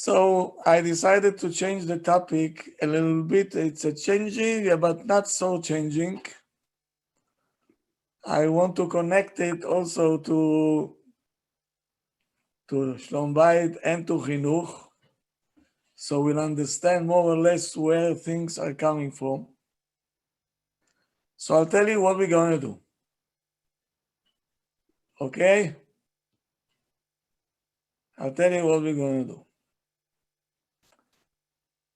So I decided to change the topic a little bit. It's a changing, but not so changing. I want to connect it also to Shlom Bayit and to Chinuch, so we'll understand more or less where things are coming from. So I'll tell you what we're going to do. Okay? I'll tell you what we're going to do.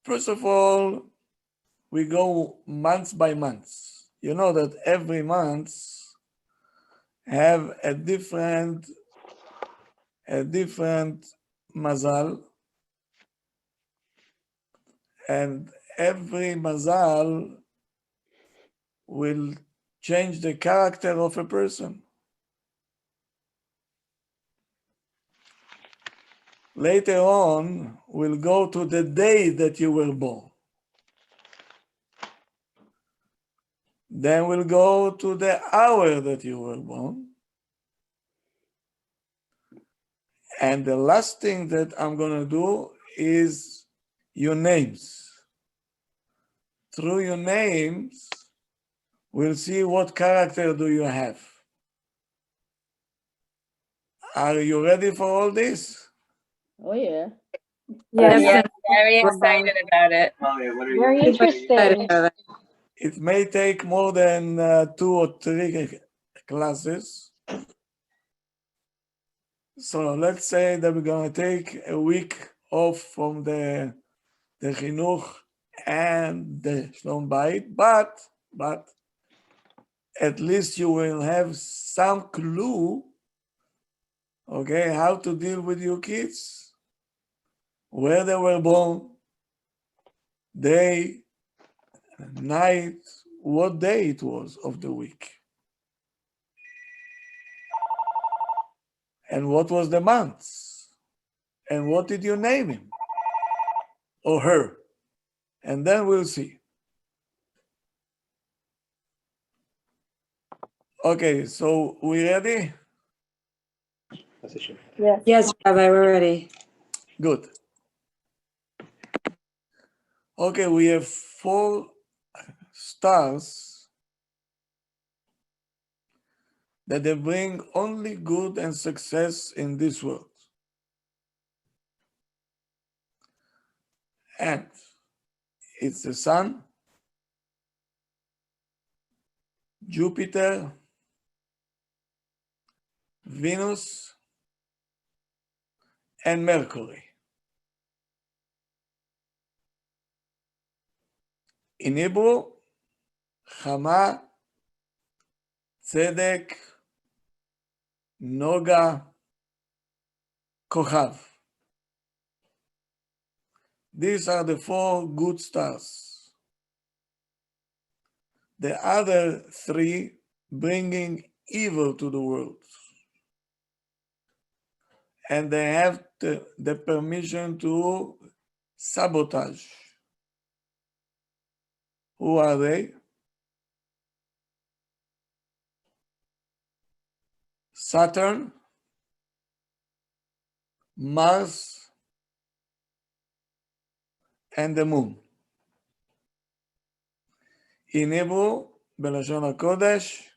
First of all, we go month by month. You know that every month have a different Mazal, and every Mazal will change the character of a person. Later on, we'll go to the day that you were born. Then we'll go to the hour that you were born. And the last thing that I'm going to do is your names. Through your names, we'll see what character do you have. Are you ready for all this? Oh, yeah. Yes, Yeah, very excited about it. very interesting. It may take more than 2 or 3 classes. So let's say that we're going to take a week off from the Chinuch and the Shlom Bayit, but at least you will have some clue, okay, how to deal with your kids, where they were born, day, night, what day it was of the week. And what was the month? And what did you name him or her? And then we'll see. Okay, so we ready? Yes, Rabbi, we're ready. Good. Okay, we have 4 stars that they bring only good and success in this world. And it's the Sun, Jupiter, Venus, and Mercury. In Hebrew, Chama, Tzedek, Noga, Kochav. These are the 4 good stars. The other 3 bringing evil to the world. And they have the permission to sabotage. Who are they? Saturn, Mars, and the moon. In Hebrew, בלשון הקודש,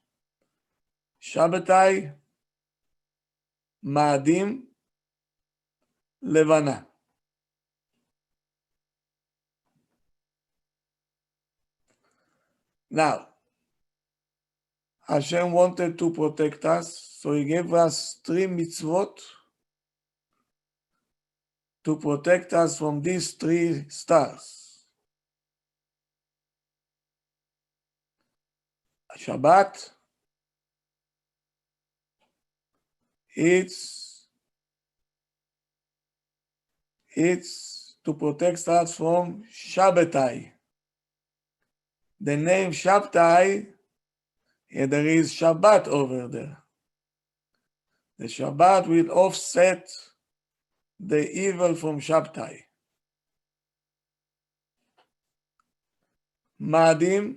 שבתאי, מאדים, לבנה. Now, Hashem wanted to protect us, so he gave us 3 mitzvot to protect us from these 3 stars. Shabbat, it's to protect us from Shabbatai. The name Shabbatai, there is Shabbat over there. The Shabbat will offset the evil from Shabbatai. Maadim,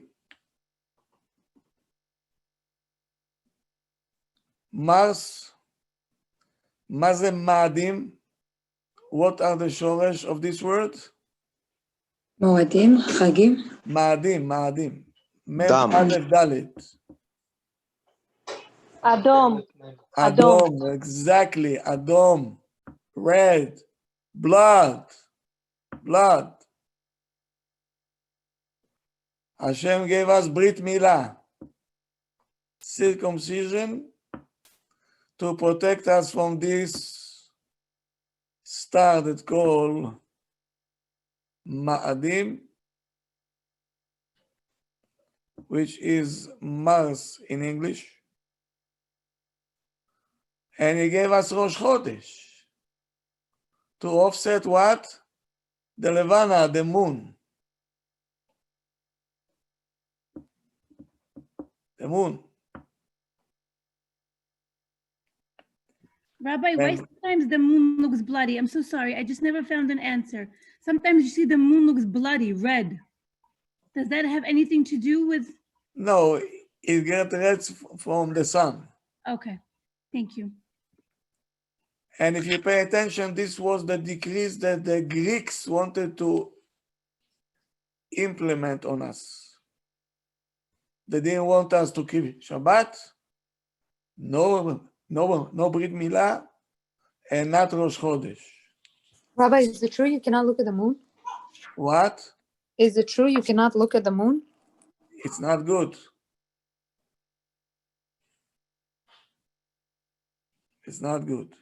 Mars, מה זה מאדים? what are the shoresh of this word? מועדים, חגים. Ma'adim. Mem Dam. Aleph Dalet. Adom. Adom, exactly. Adom. Red. Blood. Hashem gave us Brit Milah, circumcision, to protect us from this star that called Ma'adim, which is Mars in English. And he gave us Rosh Chodesh to offset what? The Levana, the moon. The moon. Rabbi, why And- sometimes the moon looks bloody? I'm so sorry. I just never found an answer. Sometimes you see the moon looks bloody, red. Does that have anything to do with? No, it gets red from the sun. Okay, thank you. And if you pay attention, this was the decrees that the Greeks wanted to implement on us. They didn't want us to keep Shabbat, no Brit Milah, and not Rosh Chodesh. Rabbi, is it true you cannot look at the moon? What? Is it true you cannot look at the moon? It's not good. It's not good.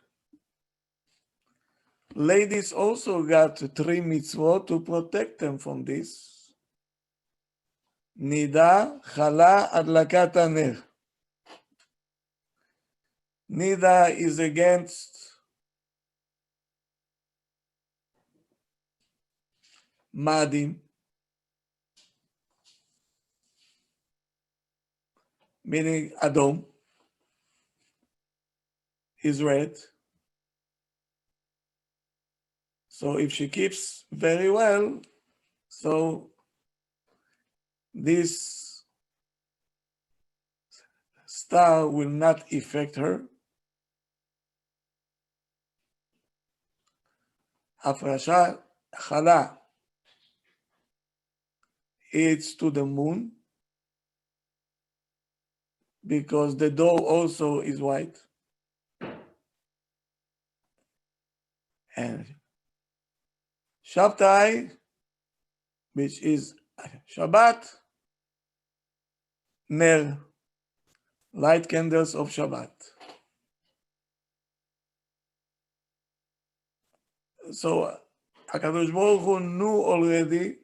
Ladies also got 3 mitzvot to protect them from this. Nida, Chala, Adlakat Haner. Nida is against Madim, meaning Adom, is red. So if she keeps very well, so this star will not affect her. Afrasha Chala, it's to the moon, because the dough also is white. And Shabtai, which is Shabbat, Ner, light candles of Shabbat. So HaKadosh Baruch Hu knew already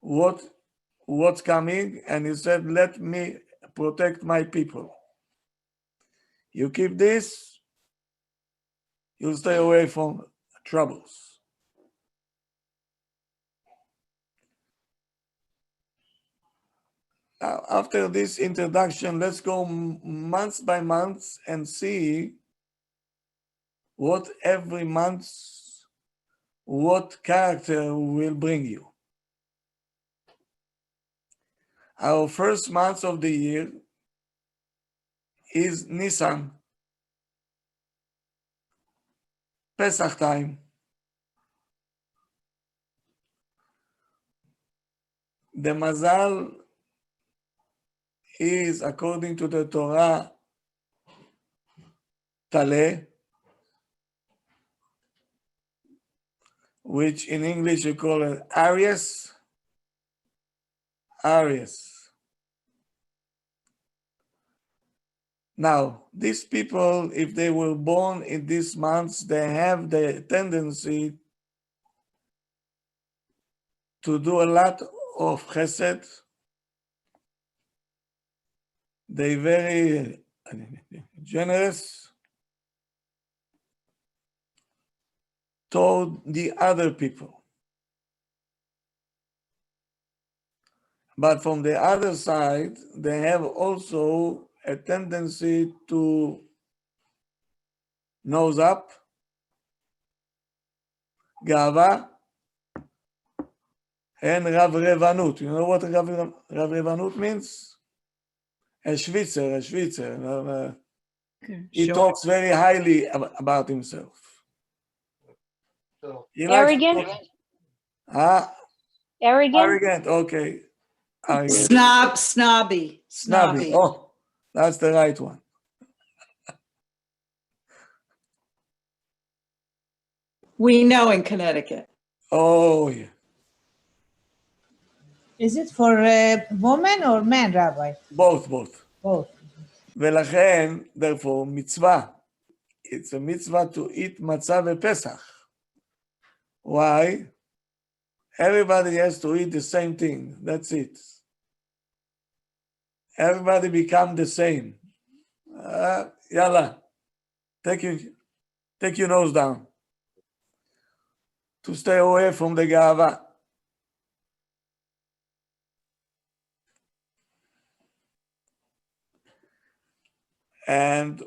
what's coming, and he said, let me protect my people. You keep this, you'll stay away from troubles. Now, after this introduction, let's go month by month and see what every month, what character will bring you. Our first month of the year is Nissan, Pesach time. The Mazal is, according to the Torah, Taleh, which in English you call it Aries. Now, these people, if they were born in these months, they have the tendency to do a lot of chesed. They're very generous toward the other people. But from the other side, they have also a tendency to nose up, gava, and ravrevanut. You know what ravrevanut means? A Schwitzer. He talks very highly about himself. He likes to Arrogant? talk- Ah, Arrogant? arrogant. Okay. Arrogant. Snobby. Snobby. Oh, that's the right one. We know in Connecticut. Oh, yeah. Is it for women or men, Rabbi? Both. Both. ולכן, therefore, mitzvah. It's a mitzvah to eat matzah בפסח. Why? Everybody has to eat the same thing. That's it. Everybody become the same. Yalla, take your nose down. To stay away from the ga'ava. And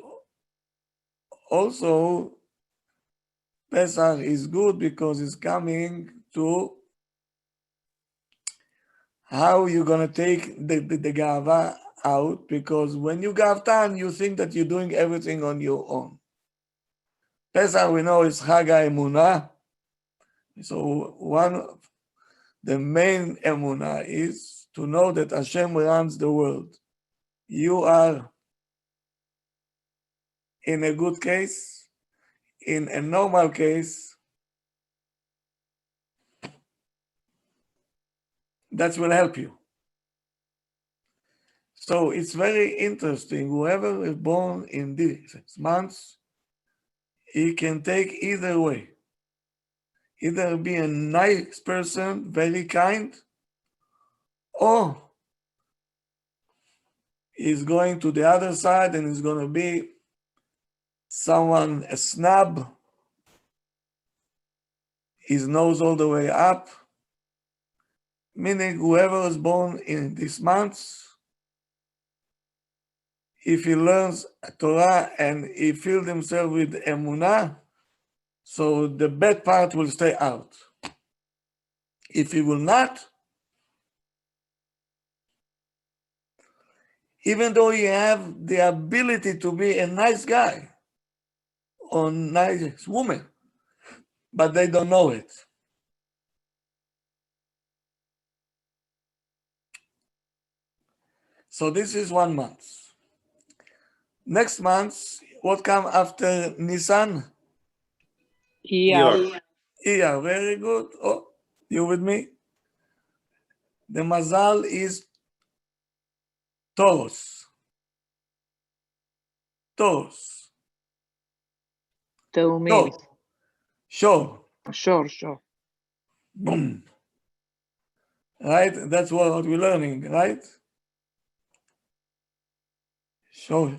also, Pesach is good because it's coming to how you're going to take the ga'ava out, because when you gavtan, you think that you're doing everything on your own. Pesach, we know, is Chag HaEmunah. So one of the main emunah is to know that Hashem runs the world. You are in a good case, in a normal case, that will help you. So it's very interesting. Whoever is born in these months, he can take either way. Either be a nice person, very kind, or he's going to the other side and he's going to be someone, a snob, his nose all the way up, meaning whoever is born in these months, if he learns Torah and he fills himself with emunah, so the bad part will stay out. If he will not, even though he have the ability to be a nice guy or nice woman, but they don't know it. So this is 1 month. Next month, what come after Nissan? Iyar. Iyar, very good. Oh, you with me? The Mazal is Taurus. Taurus. תאומים. Sure. שור. Boom. Right? That's what we're learning, right? Sure.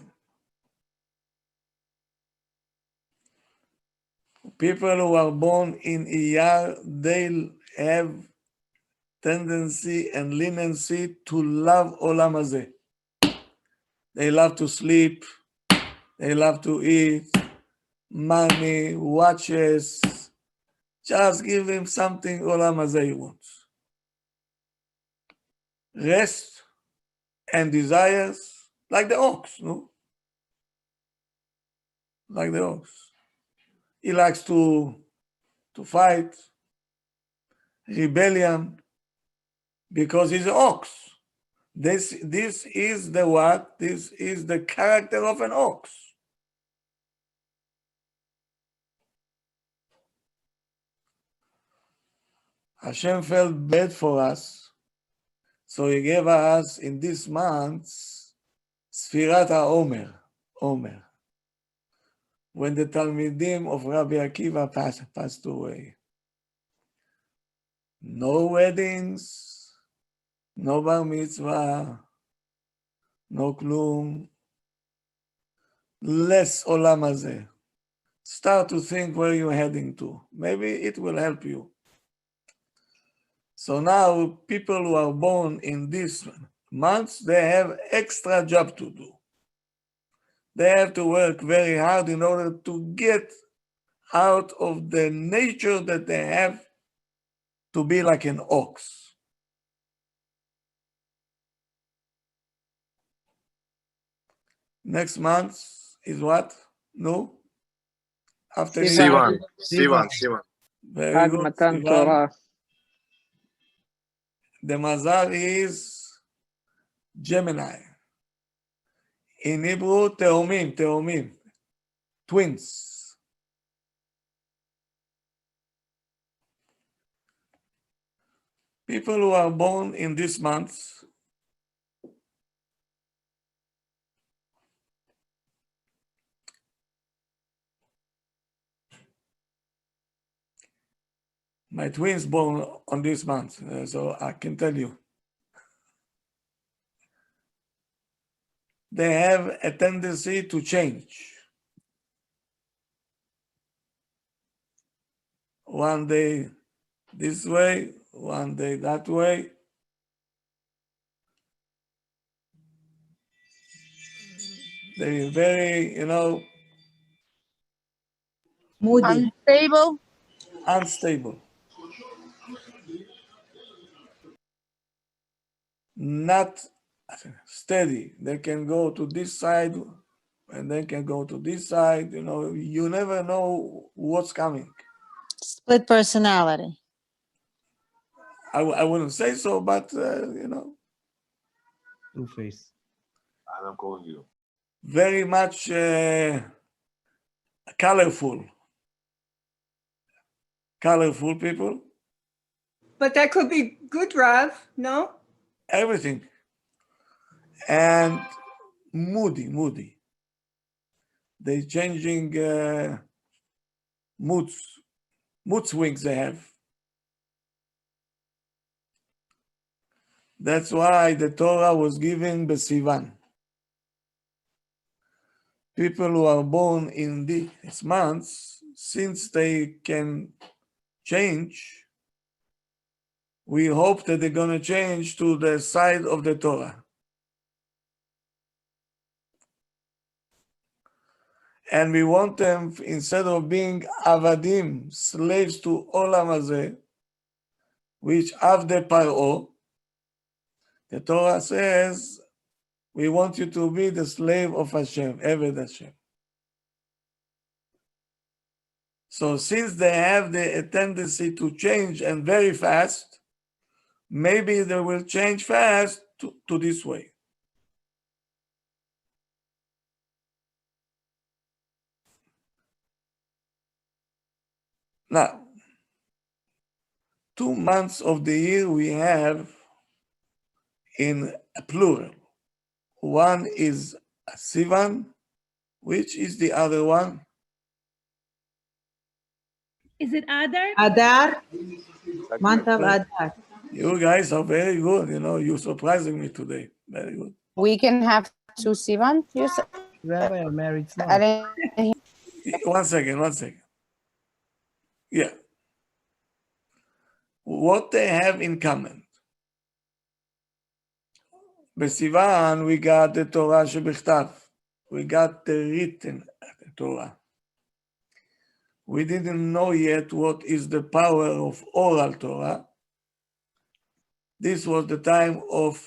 People who are born in Iyar, they'll have tendency and leniency to love Olam Hazeh. They love to sleep, they love to eat, money, watches. Just give him something Olam Hazeh he wants. Rest and desires, like the ox, no? Like the ox. He likes to fight, rebellion, because he's an ox. This is the what? This is the character of an ox. Hashem felt bad for us, so he gave us in this month Sfirat HaOmer, when the Talmidim of Rabbi Akiva passed away. No weddings, no bar mitzvah, no klum, less Olam Hazeh. Start to think where you're heading to. Maybe it will help you. So now people who are born in these months, they have extra job to do. They have to work very hard in order to get out of the nature that they have to be like an ox. Next month is what? No? After Sivan. Sivan. Very Hag good, Matan Sivan. Torah. The Mazal is Gemini. In Hebrew, Teomim, twins. People who are born in this month my twins born on this month, so I can tell you. They have a tendency to change. One day this way, one day that way. They're very, Moody. Unstable. unstable. Not steady. They can go to this side and they can go to this side. You never know what's coming. Split personality. I wouldn't say so, but Two-Face. I'm calling you. very much colorful people. But that could be good, Rav, no? Everything. And moody. They changing mood swings they have. That's why the Torah was given Sivan. People who are born in these months, since they can change, we hope that they're going to change to the side of the Torah. And we want them, instead of being avadim, slaves to Olam Hazeh, which avde paro, the Torah says, we want you to be the slave of Hashem, Eved Hashem. So since they have the tendency to change and very fast, maybe they will change fast to this way. Now, 2 months of the year we have in plural. One is Sivan, which is the other one? Is it Adar? Adar. Month of Adar. You guys are very good. You're surprising me today. Very good. We can have 2 Sivan, you said? Rabbi, I'm married I now. didn't. One second. Yeah. What they have in common? Besivan, we got the Torah shebichtav. We got the written Torah. We didn't know yet what is the power of oral Torah. This was the time of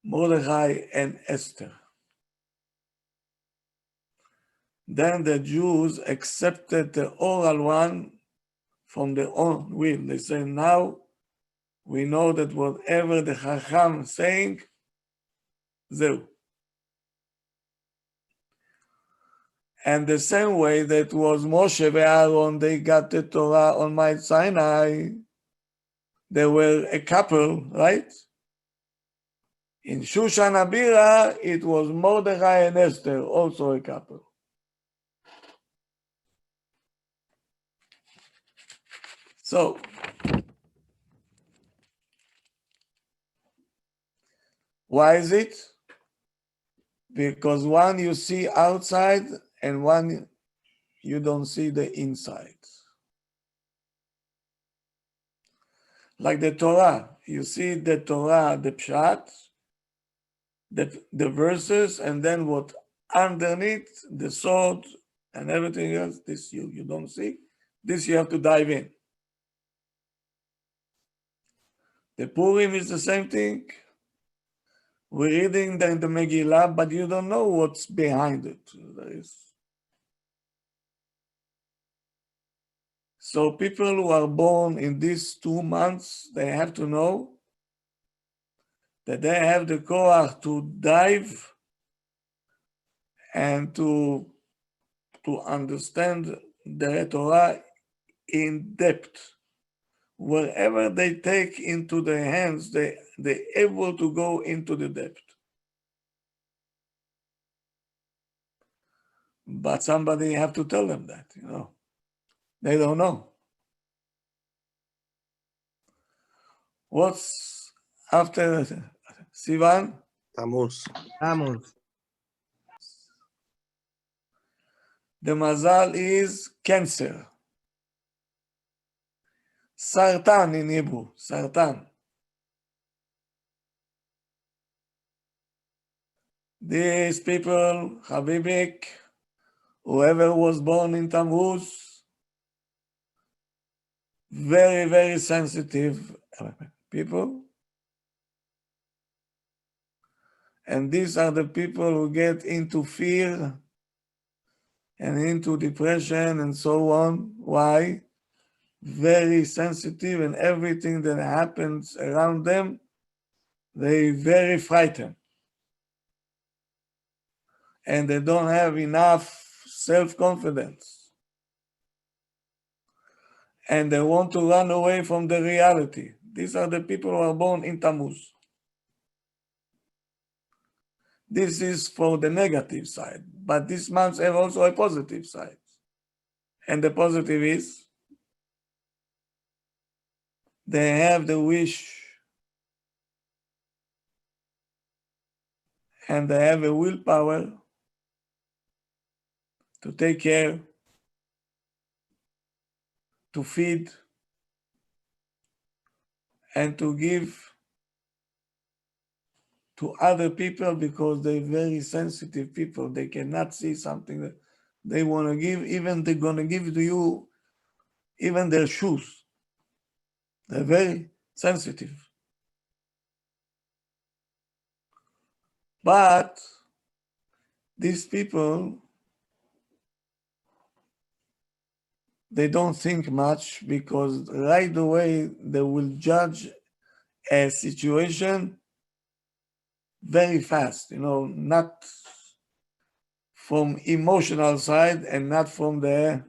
Mordechai and Esther. Then the Jews accepted the oral one from their own will. They say, now we know that whatever the Chacham is saying, zeu. And the same way that was Moshe and Aaron, they got the Torah on Mount Sinai. They were a couple, right? In Shushan Abira, it was Mordechai and Esther, also a couple. So, why is it? Because one you see outside and one you don't see the inside. Like the Torah, you see the Torah, the Pshat, the verses, and then what underneath, the sword and everything else, this you don't see. This you have to dive in. The Purim is the same thing. We're reading the Megillah, but you don't know what's behind it. So people who are born in these 2 months, they have to know that they have the koach to dive and to understand the Torah in depth. Wherever they take into their hands, they're able to go into the depth. But somebody have to tell them that, They don't know. What's after Sivan? Tammuz. Tammuz. The Mazal is Cancer. Sartan in Hebrew, Sartan. These people, Habibik, whoever was born in Tammuz, very, very sensitive people. And these are the people who get into fear and into depression and so on. Why? Very sensitive, and everything that happens around them, they very frightened. And they don't have enough self-confidence. And they want to run away from the reality. These are the people who are born in Tammuz. This is for the negative side, but these months have also a positive side. And the positive is they have the wish and they have a willpower to take care, to feed, and to give to other people, because they're very sensitive people. They cannot see something that they want to give, even they're going to give to you, even their shoes. They're very sensitive. But these people, they don't think much, because right away they will judge a situation very fast, not from emotional side and not from the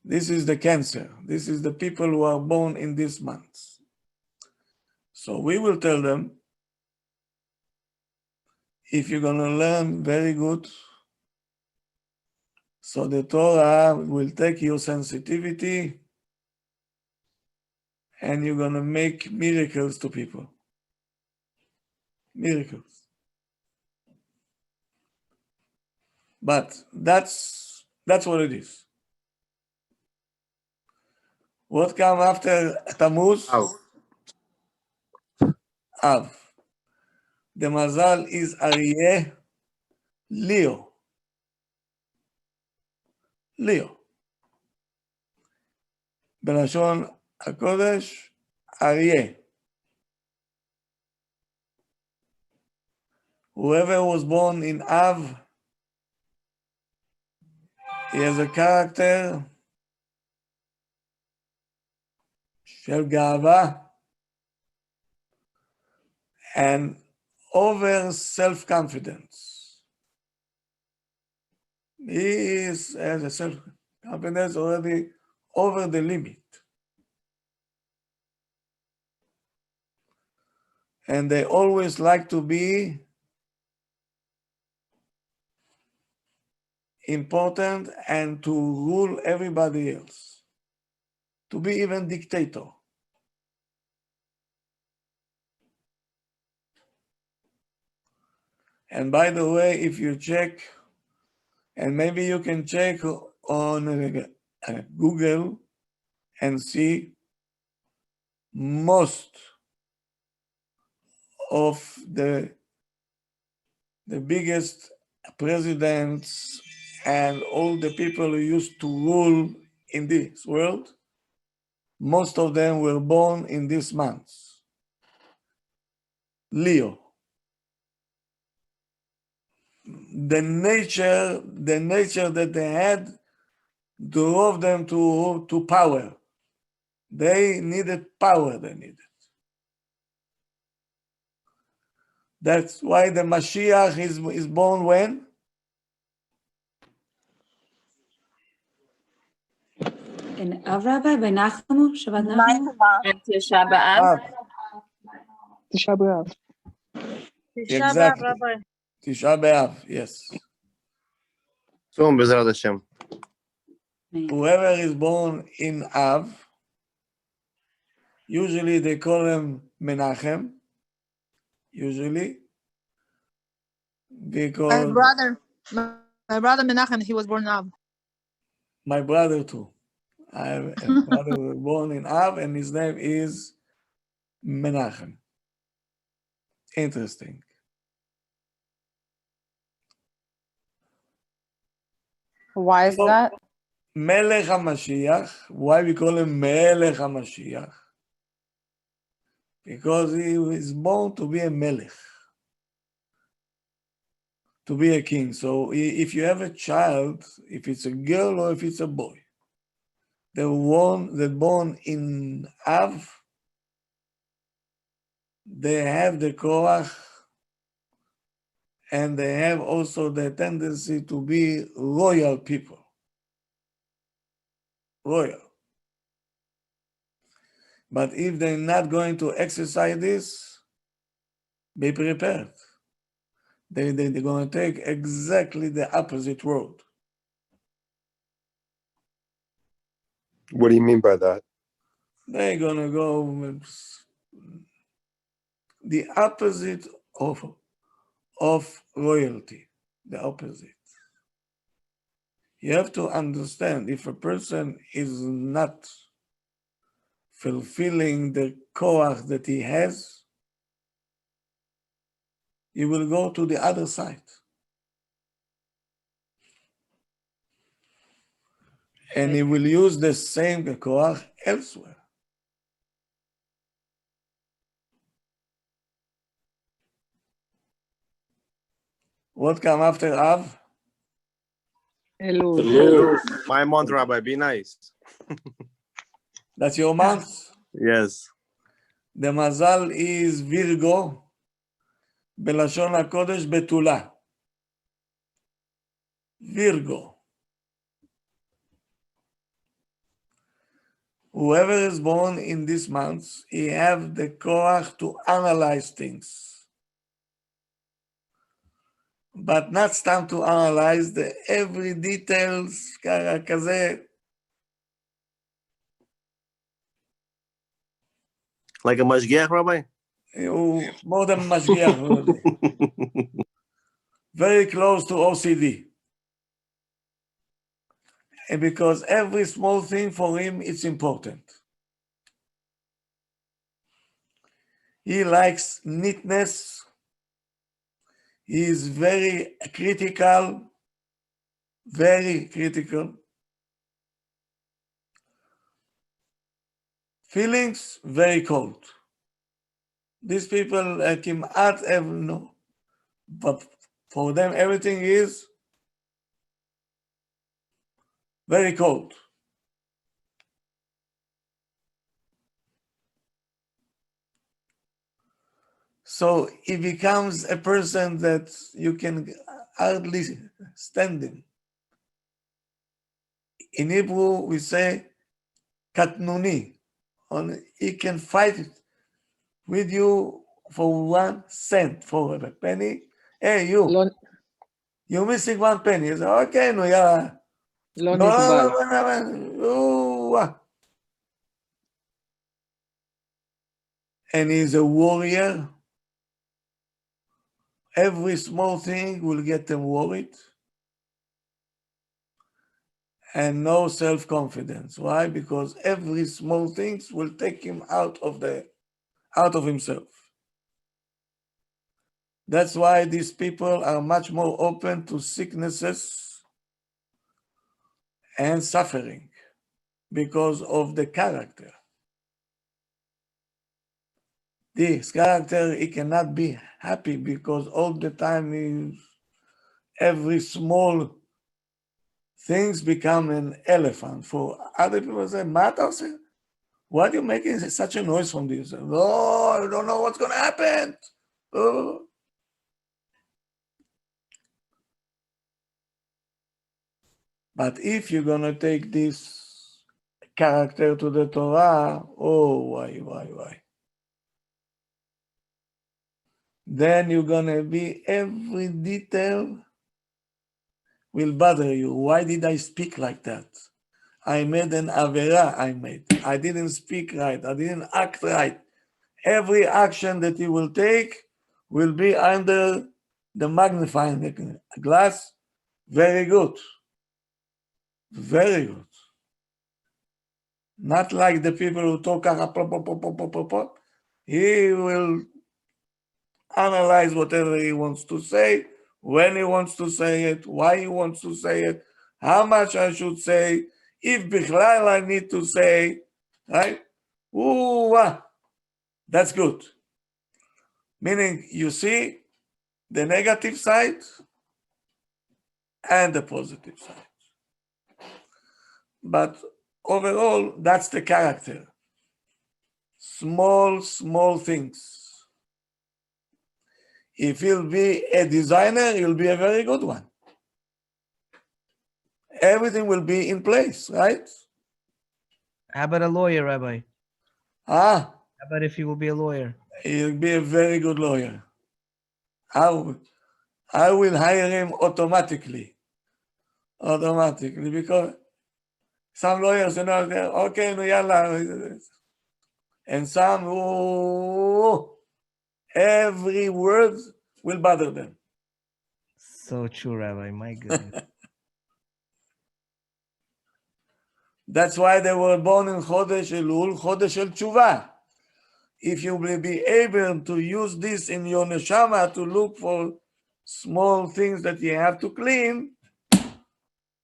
this is the Cancer. This is the people who are born in this month. So we will tell them, if you're going to learn, very good. So the Torah will take your sensitivity and you're going to make miracles to people. Miracles. But that's what it is. What come after Tammuz? Av. The Mazal is Aryeh, Leo. Leo. בלשון הקודש, אריה. Whoever was born in Av, he has a character של גאווה and over self-confidence. He has a self-confidence already over the limit. And they always like to be important and to rule everybody else, to be even dictator. And by the way, if you check, and maybe you can check on Google and see, most of the biggest presidents and all the people who used to rule in this world, most of them were born in this month. Leo. the nature that they had drove them to power. They needed power, That's why the Mashiach is born when? In Av, Rabbi, by Nachamu, Shabbat Nachamu? Tisha B'Av. Tisha B'Av. Exactly. Rabbi. Tisha B'Av, yes. Soon, B'ezrat Hashem. Whoever is born in Av, usually they call him Menachem, usually, because My brother Menachem, he was born Av. my brother too. I have a brother who was born in Av, and his name is Menachem. Interesting. Why is So, that? Melech HaMashiach, why we call him Melech HaMashiach? Because he was born to be a Melech, to be a king. So if you have a child, if it's a girl or if it's a boy, the one that born in Av, they have the Korach, and they have also the tendency to be royal people. Royal. But if they're not going to exercise this, be prepared. They're going to take exactly the opposite road. What do you mean by that? They're going to go with the opposite of royalty, the opposite. You have to understand, if a person is not fulfilling the koach that he has, he will go to the other side. And he will use the same koach elsewhere. What come after Av? Elul. My month, Rabbi, be nice. That's your month? Yes. The Mazal is Virgo, בלשון הקודש בתולה. Virgo. Whoever is born in this month, he have the koach to analyze things. But not time to analyze the every details, כזה. Like a mashgiach, Rabbi? הוא more than משגיח. Very close to OCD. And because every small thing for him, it's important. He likes neatness. He is very critical, very critical. Feelings, very cold. These people כמעט no, but for them everything is very cold. So he becomes a person that you can hardly stand him. In Hebrew, we say katnuni. He can fight with you for 1 cent, for a penny. Hey, you're missing 1 penny. You say, okay, no, yeah. No. And he's a warrior. Every small thing will get them worried. And no self-confidence. Why? Because every small things will take him out of himself. That's why these people are much more open to sicknesses and suffering because of the character. This character, he cannot be happy because all the time every small things become an elephant. For other people say, Mata, why are you making such a noise from this? Oh, I don't know what's going to happen. Oh. But if you're going to take this character to the Torah, oh, why? Then you're going to be every detail will bother you. Why did I speak like that? I made an avera, I didn't speak right. I didn't act right. Every action that you will take will be under the magnifying glass. Very good. Very good. Not like the people who talk, he will analyze whatever he wants to say, when he wants to say it, why he wants to say it, how much I should say, if bichlal I need to say, right? Ooh, that's good. Meaning you see the negative side and the positive side. But overall, that's the character. Small things. If he'll be a designer, he'll be a very good one. Everything will be in place, right? How about a lawyer, Rabbi? How about if he will be a lawyer? He'll be a very good lawyer. I will hire him automatically. Because some lawyers, okay, no, yalla. And some, every word will bother them. So true, Rabbi. My goodness. That's why they were born in Chodesh Elul, Chodesh El Tshuva. If you will be able to use this in your neshama to look for small things that you have to clean,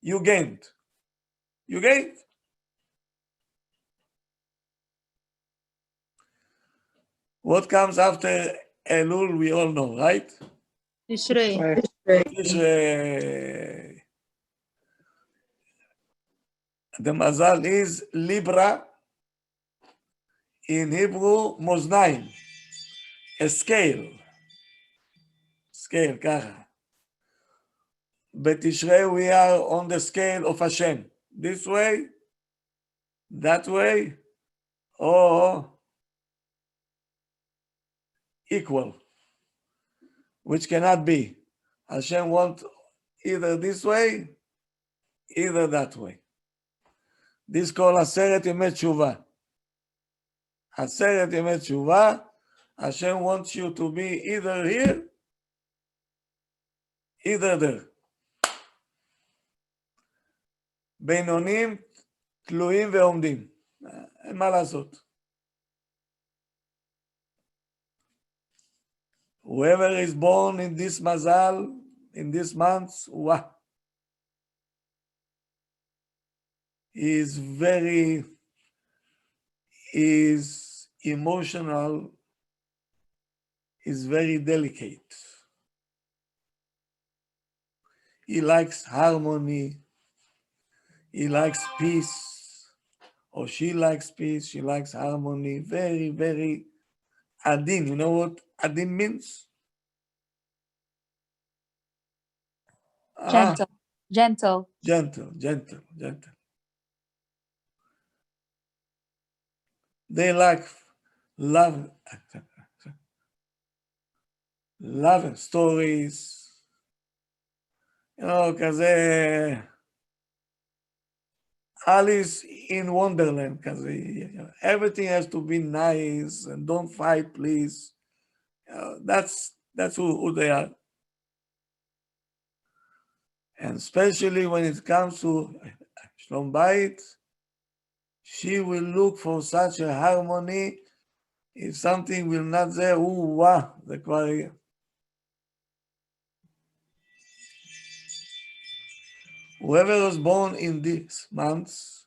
you gained. You gained. What comes after Elul, we all know, right? Tishrei. Tishrei. The Mazal is Libra. In Hebrew, Moznaim. A scale. Scale, ככה. Tishrei, we are on the scale of Hashem. This way, that way, or equal, which cannot be. Hashem wants either this way, either that way. This is called Aseret Yemei Tshuva. Aseret Yemei Tshuva, Hashem wants you to be either here, either there. בינונים, תלויים ועומדים. אין מה לעשות. Whoever is born in this Mazal, in this month, is emotional, is very delicate. He likes harmony. He likes peace, or she likes peace, she likes harmony, very, very adin. You know what adin means? Gentle. Gentle. They like love stories, כזה, Alice in Wonderland, because everything has to be nice and don't fight, please. That's who they are. And especially when it comes to Shlom Bayit, she will look for such a harmony. If something will not there, the כבר... Whoever was born in these months,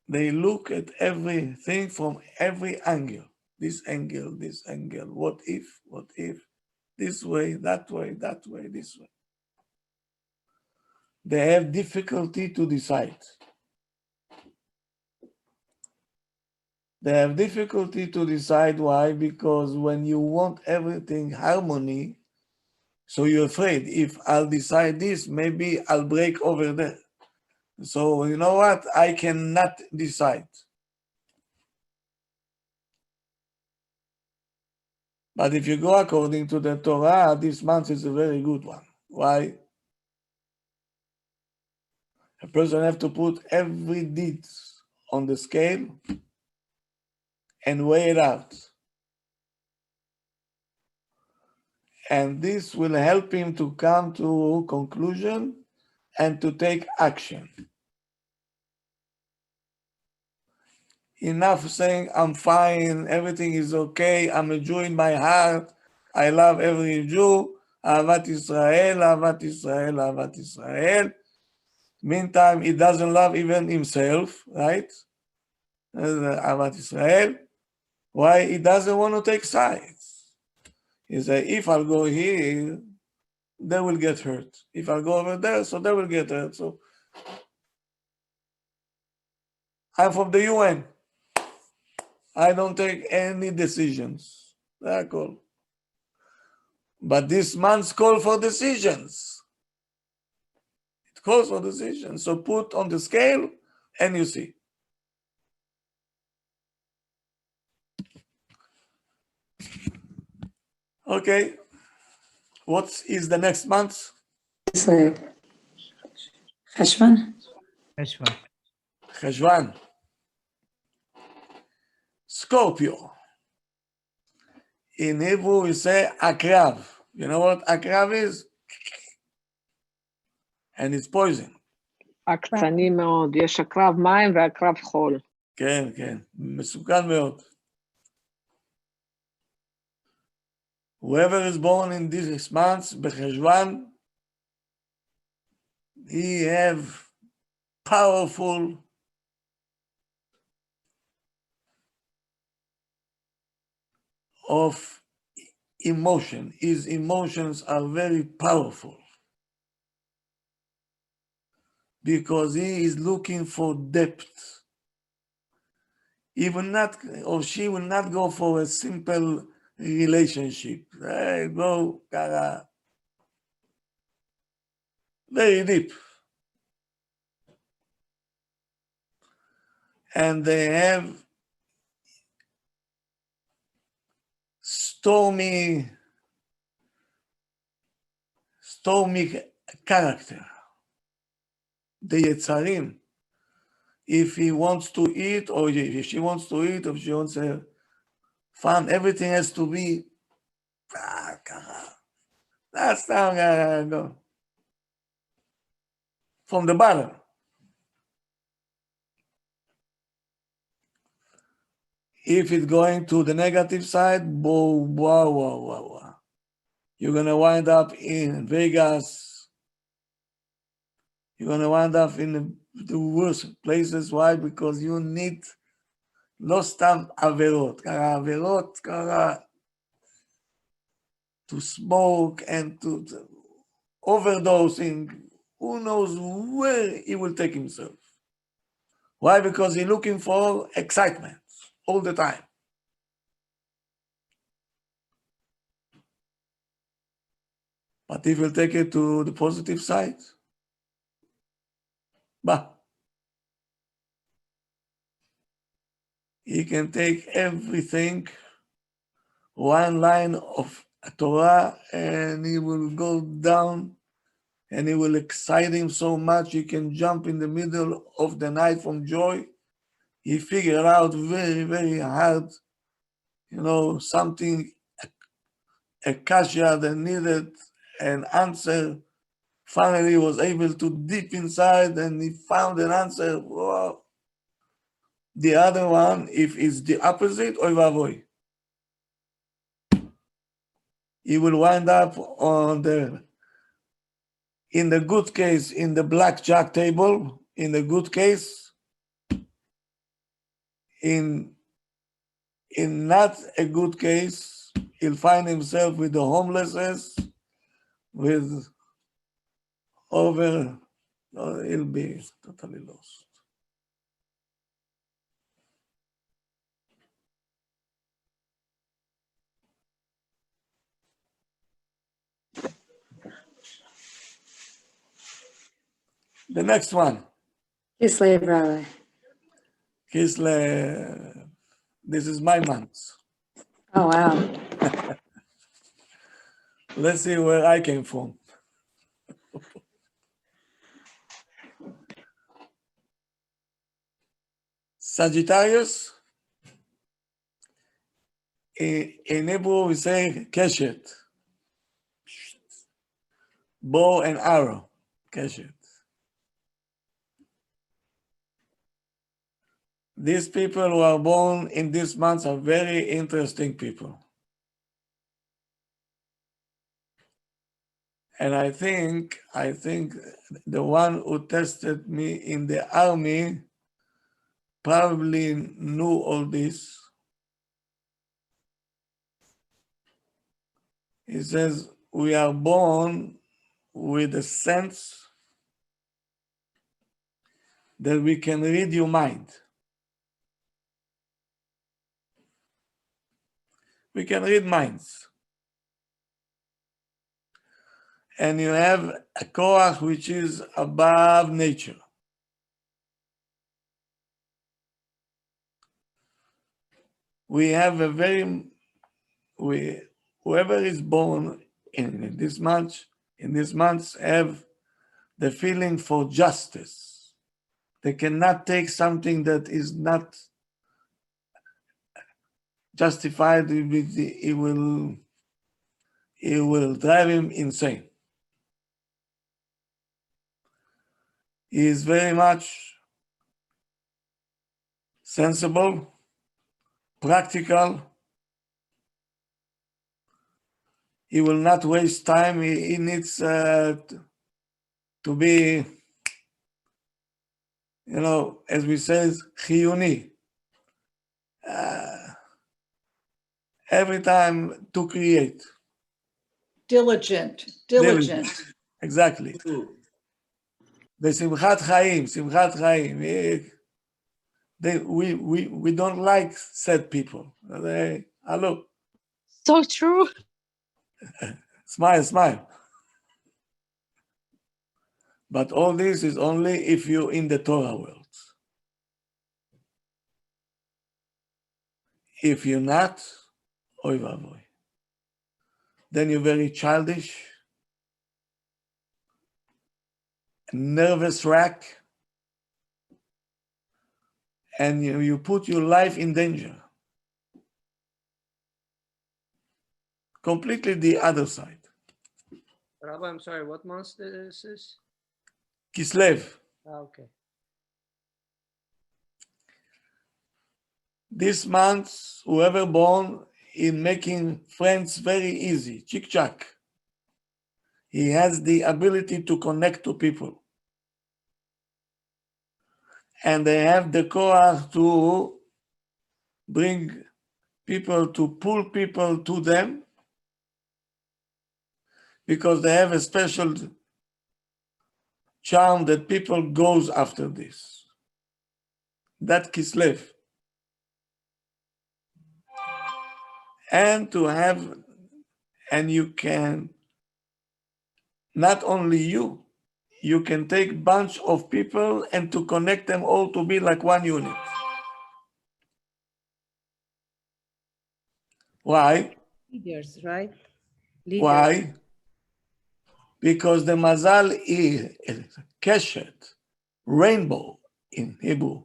they look at everything from every angle. This angle, what if? this way, that way, this way. They have difficulty to decide. They have difficulty to decide. Why? Because when you want everything harmony, so you're afraid, if I'll decide this, maybe I'll break over there. So you know what? I cannot decide. But if you go according to the Torah, this month is a very good one. Why? A person has to put every deed on the scale and weigh it out. And this will help him to come to a conclusion and to take action. Enough saying, I'm fine, everything is okay, I'm a Jew in my heart, I love every Jew, Ahavat Israel, Ahavat Israel, Ahavat Israel. Meantime, he doesn't love even himself, right? Ahavat Israel. Why? He doesn't want to take sides. He said, if I'll go here, they will get hurt. If I'll go over there, so they will get hurt. So I'm from the UN. I don't take any decisions. That's all. But this month's call for decisions. It calls for decisions. So put on the scale and you see. Okay. What is the next month? Kislev. Cheshvan. Cheshvan. Cheshvan. Scorpio. In Hebrew we say akrav. You know what akrav is? And it's poison. עקצני מאוד, יש עקרב מים ועקרב חול. כן, כן, מסוכן מאוד. Whoever is born in this month, בחשבן, he have powerful of emotion. His emotions are very powerful because he is looking for depth. He will not, or she will not go for a simple relationship. They go very deep. And they have stormy character. The Yetzarim, if he wants to eat, or if she wants to eat, or if she wants to fun, everything has to be, that's how I go. From the bottom. If it's going to the negative side, you're going to wind up in Vegas. You're going to wind up in the worst places. Why? Because you need לא סתם עבירות, קרה עבירות, קרה to smoke and to overdosing. Who knows where he will take himself? Why? Because he's looking for excitement all the time. But if he'll take it to the positive side, he can take everything, one line of Torah, and he will go down and it will excite him so much he can jump in the middle of the night from joy. He figured out very, very hard, something, a kasha that needed an answer. Finally, he was able to deep inside and he found an answer. Wow. The other one, if it's the opposite, oy vavoy. He will wind up in the good case, in the blackjack table, in the good case, in not a good case, he'll find himself with the homelesses, with he'll be totally lost. The next one, Kislev, Rabbi. Kislev. This is my month. Oh, wow. Let's see where I came from. Sagittarius, in Hebrew we say keshet, bow and arrow, keshet. These people who are born in this month are very interesting people. And I think the one who tested me in the army probably knew all this. He says, we are born with a sense that we can read your mind. We can read minds. And you have a koach which is above nature. We have whoever is born in this month have the feeling for justice. They cannot take something that is not justified. It will drive him insane. He is very much sensible, practical. He will not waste time. He needs to be, as we say, chiyuni. Every time to create. Diligent. Exactly. The simchat chaim. We don't like sad people. Hello. So true. Smile. But all this is only if you're in the Torah world. If you're not, oy vavoy. Then you're very childish, nervous wreck, and you put your life in danger. Completely the other side. Rabbi, I'm sorry, what month this is? Kislev. Okay. This month, whoever born in making friends very easy, chick-chack. He has the ability to connect to people. And they have the koach to bring people, to pull people to them, because they have a special charm that people goes after this. That Kislev. And you can, not only you can take bunch of people and to connect them all to be like one unit. Why? Leaders, right? Why? Because the Mazal is keshet, rainbow in Hebrew.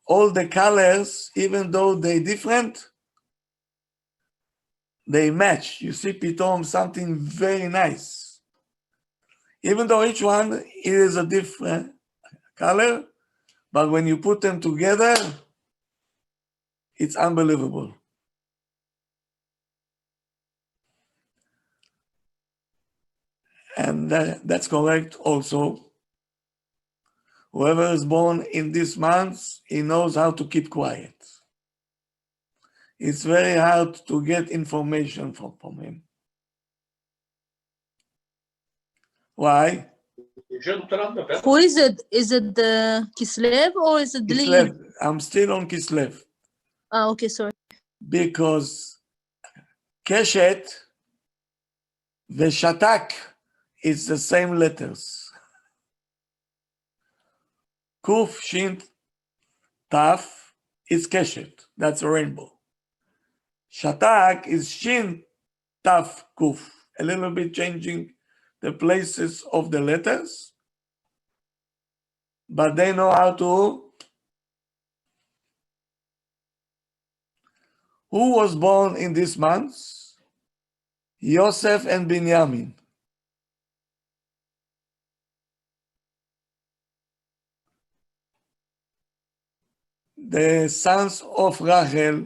All the colors, even though they're different, they match. You see pitom something very nice. Even though each one is a different color, but when you put them together, it's unbelievable. And that's correct also. Whoever is born in this month, he knows how to keep quiet. it's very hard to get information from him. Why? Who is it? Is it the Kislev or is it the Kislev. I'm still on Kislev. Ah, okay, sorry. Because Keshet, the Shatak, is the same letters. Kuf, Shin, Taf is Keshet. That's a rainbow. Shatak is Shin, Taf, Kuf. A little bit changing the places of the letters, but they know how to. Who was born in this month? Yosef and Binyamin. The sons of Rachel,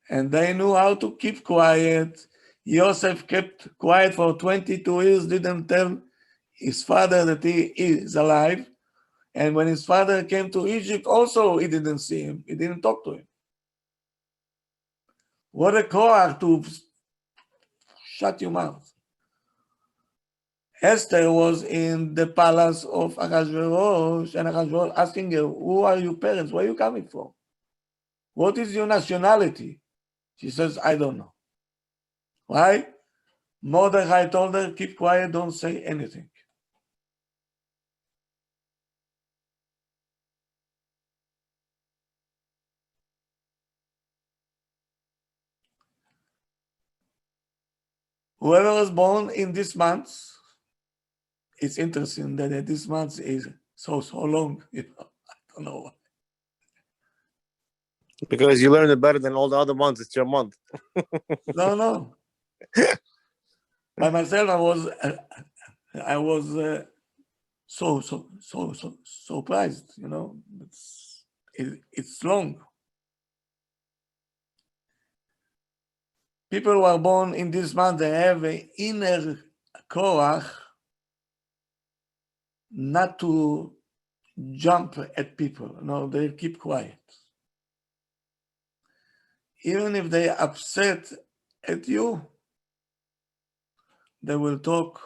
and they knew how to keep quiet. Yosef kept quiet for 22 years, didn't tell his father that he is alive. And when his father came to Egypt, also he didn't see him. He didn't talk to him. What a koach to shut your mouth. Esther was in the palace of Achashverosh, and Achashverosh asking her, who are your parents? Where are you coming from? What is your nationality? She says, I don't know. Why? Mordechai told her, keep quiet, don't say anything. Whoever was born in this month, it's interesting that this month is so long. I don't know why. Because you learn it better than all the other months. It's your month. No. By myself, I was so surprised. You know, it's long. People who are born in this month, they have an inner koach not to jump at people. No, they keep quiet. Even if they are upset at you, they will talk.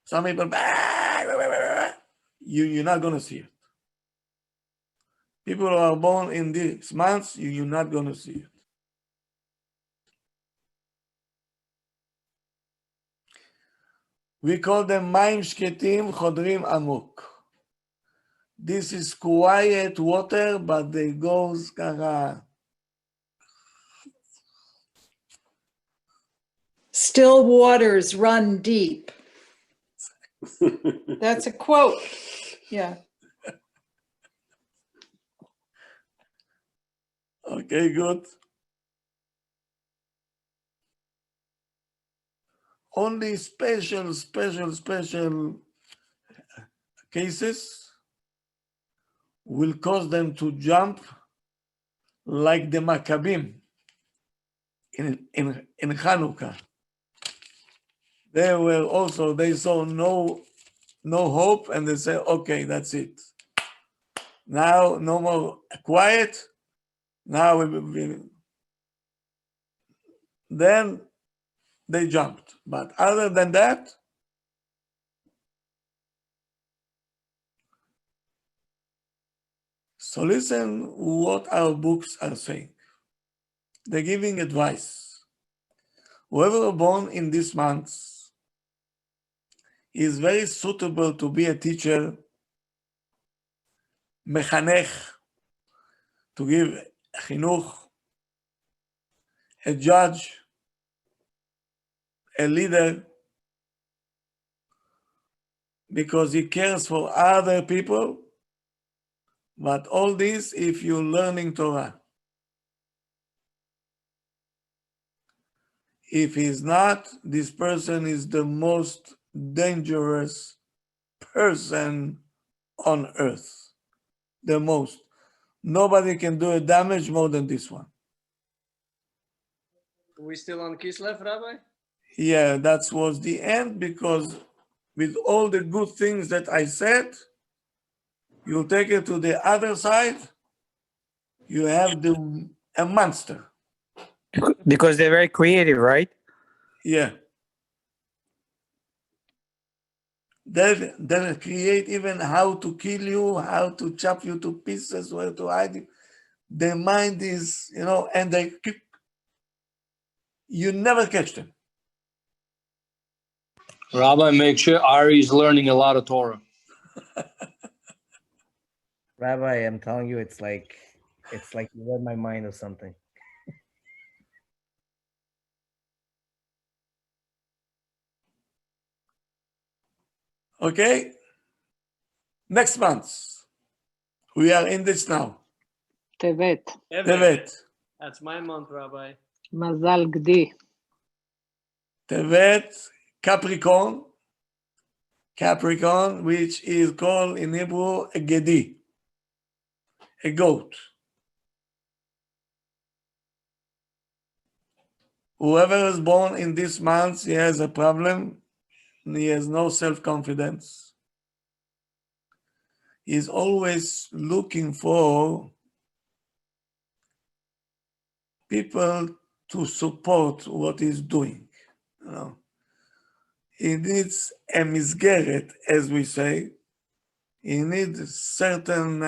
Some people, you're not going to see it. People who are born in this month, you're not going to see it. We call them מים שקטים חודרים עמוק. This is quiet water, but they goes ככה. Still waters run deep. That's a quote. Yeah. Okay, good. Only special cases will cause them to jump like the Maccabim in Hanukkah. They saw no hope, and they said, okay, that's it. Now, no more quiet. Now, then they jumped. But other than that, so listen what our books are saying. They're giving advice. Whoever was born in this month is very suitable to be a teacher, mechanech, to give chinuch, a judge, a leader, because he cares for other people. But all this if you're learning Torah. If he's not, this person is the most dangerous person on earth. The most. Nobody can do a damage more than this one. Are we still on Kislev, Rabbi? Yeah, that was the end, because with all the good things that I said, you'll take it to the other side, you have a monster. Because they're very creative, right? Yeah. They create even how to kill you, how to chop you to pieces, where to hide you. Their mind is, and you never catch them. Rabbi, make sure Ari's learning a lot of Torah. Rabbi, I'm telling you, it's like you read my mind or something. Okay? Next month. We are in this now. Tevet. Tevet. That's my month, Rabbi. Mazal Gdi. Tevet, Capricorn. Capricorn, which is called in Hebrew a gedi, a goat. Whoever is born in this month, he has a problem. He has no self-confidence. He's always looking for people to support what he's doing. He needs a misgeret, as we say. He needs certain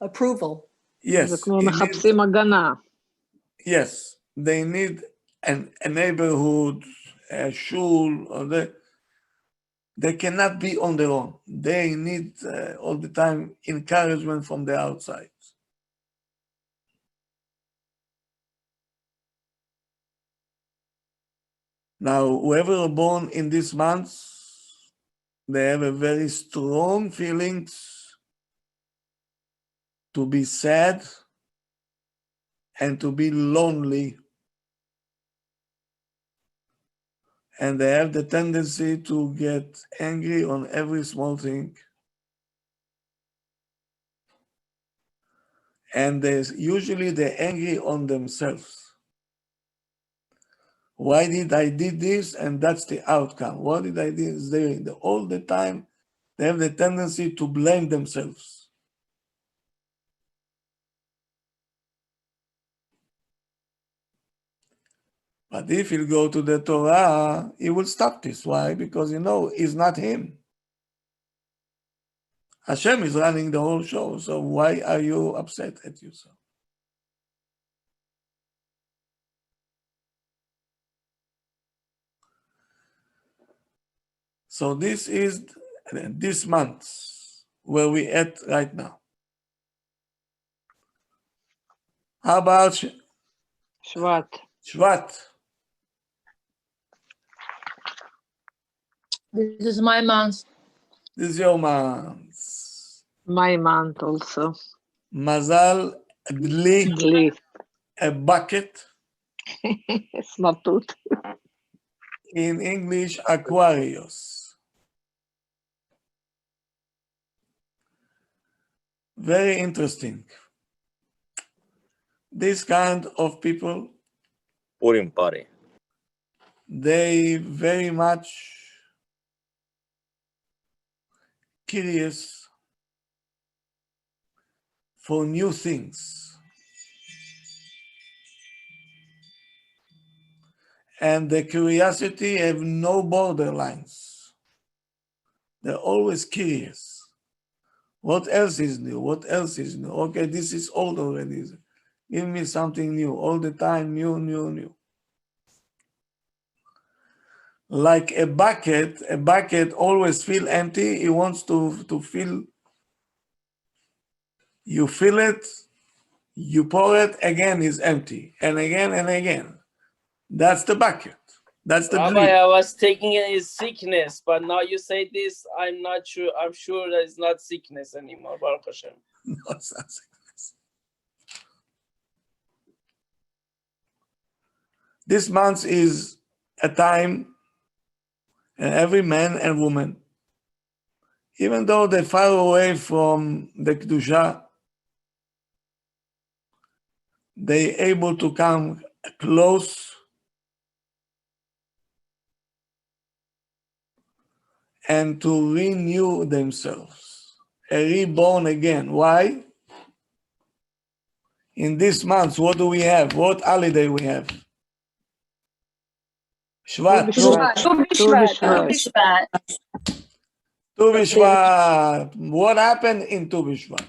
Approval. yes. זה כמו מחפשים הגנה. Yes, they need a neighborhood, a shul, or they cannot be on their own. They need all the time encouragement from the outside. Now, whoever are born in this month, they have a very strong feelings to be sad and to be lonely. And they have the tendency to get angry on every small thing. And usually they're angry on themselves. Why did I did this? And that's the outcome. What did I do? All the time, they have the tendency to blame themselves. But if he'll go to the Torah, he will stop this. Why? Because it's not him. Hashem is running the whole show. So why are you upset at yourself? So this is this month where we at right now. How about Shevat. Shevat? This is my month. This is your month. My month also. Mazal, Dli, Dli. a bucket. Smartut. In English, Aquarius. Very interesting. This kind of people, Purim party. they very much curious for new things. And the curiosity have no borderlines. They're always curious. What else is new? What else is new? Okay, this is old already. Give me something new. All the time, new. Like a bucket always feel empty. He wants to fill. You fill it, you pour it, again is empty. And again. That's the bucket. That's the Rabbi, dream. I was taking it as sickness, but now you say this, I'm not sure. I'm sure that it's not sickness anymore, Baruch Hashem. No, it's not sickness. This month is a time, and every man and woman, even though they're far away from the Kedusha, they're able to come close and to renew themselves. reborn again. Why? In this month, what do we have? What holiday we have? Shvat. Tu B'Shvat. What happened in Tu B'Shvat?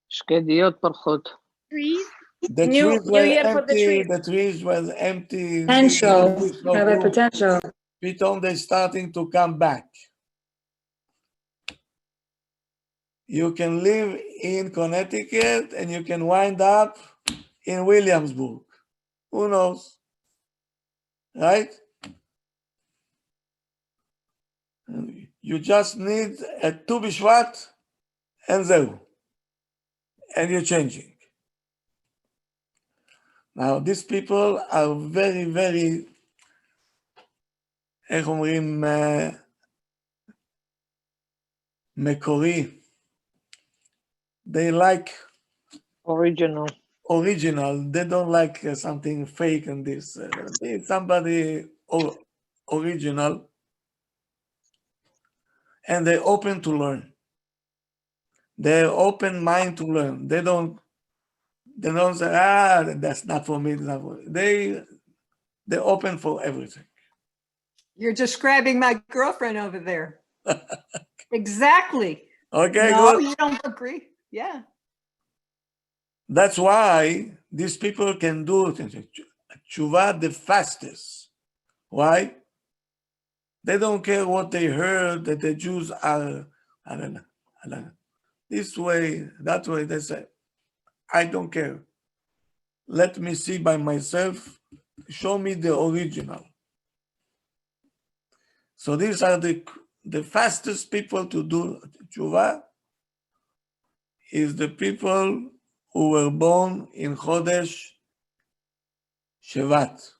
שקדיות פורחות. Trees? The trees were empty. The trees were empty. Potential. There's no Have a fruit. potential. Pithom they're starting to come back. You can live in Connecticut and you can wind up in Williamsburg. Who knows? Right? You just need a Tu B'Shvat and zeu. And you're changing. Now, these people are very, very, איך אומרים, מקורי. They like original. They don't like something fake and this. They need somebody original. And they're open to learn. They're open mind to learn. They don't say, that's not for me. That's not for me. They're open for everything. You're describing my girlfriend over there. Exactly. Okay, no, good. You don't agree? Yeah. That's why these people can do tshuva the fastest. Why? They don't care what they heard, that the Jews are, I don't know, this way, that way. They say, I don't care. Let me see by myself. Show me the original. So these are the fastest people to do tshuva is the people who were born in Chodesh Shevat.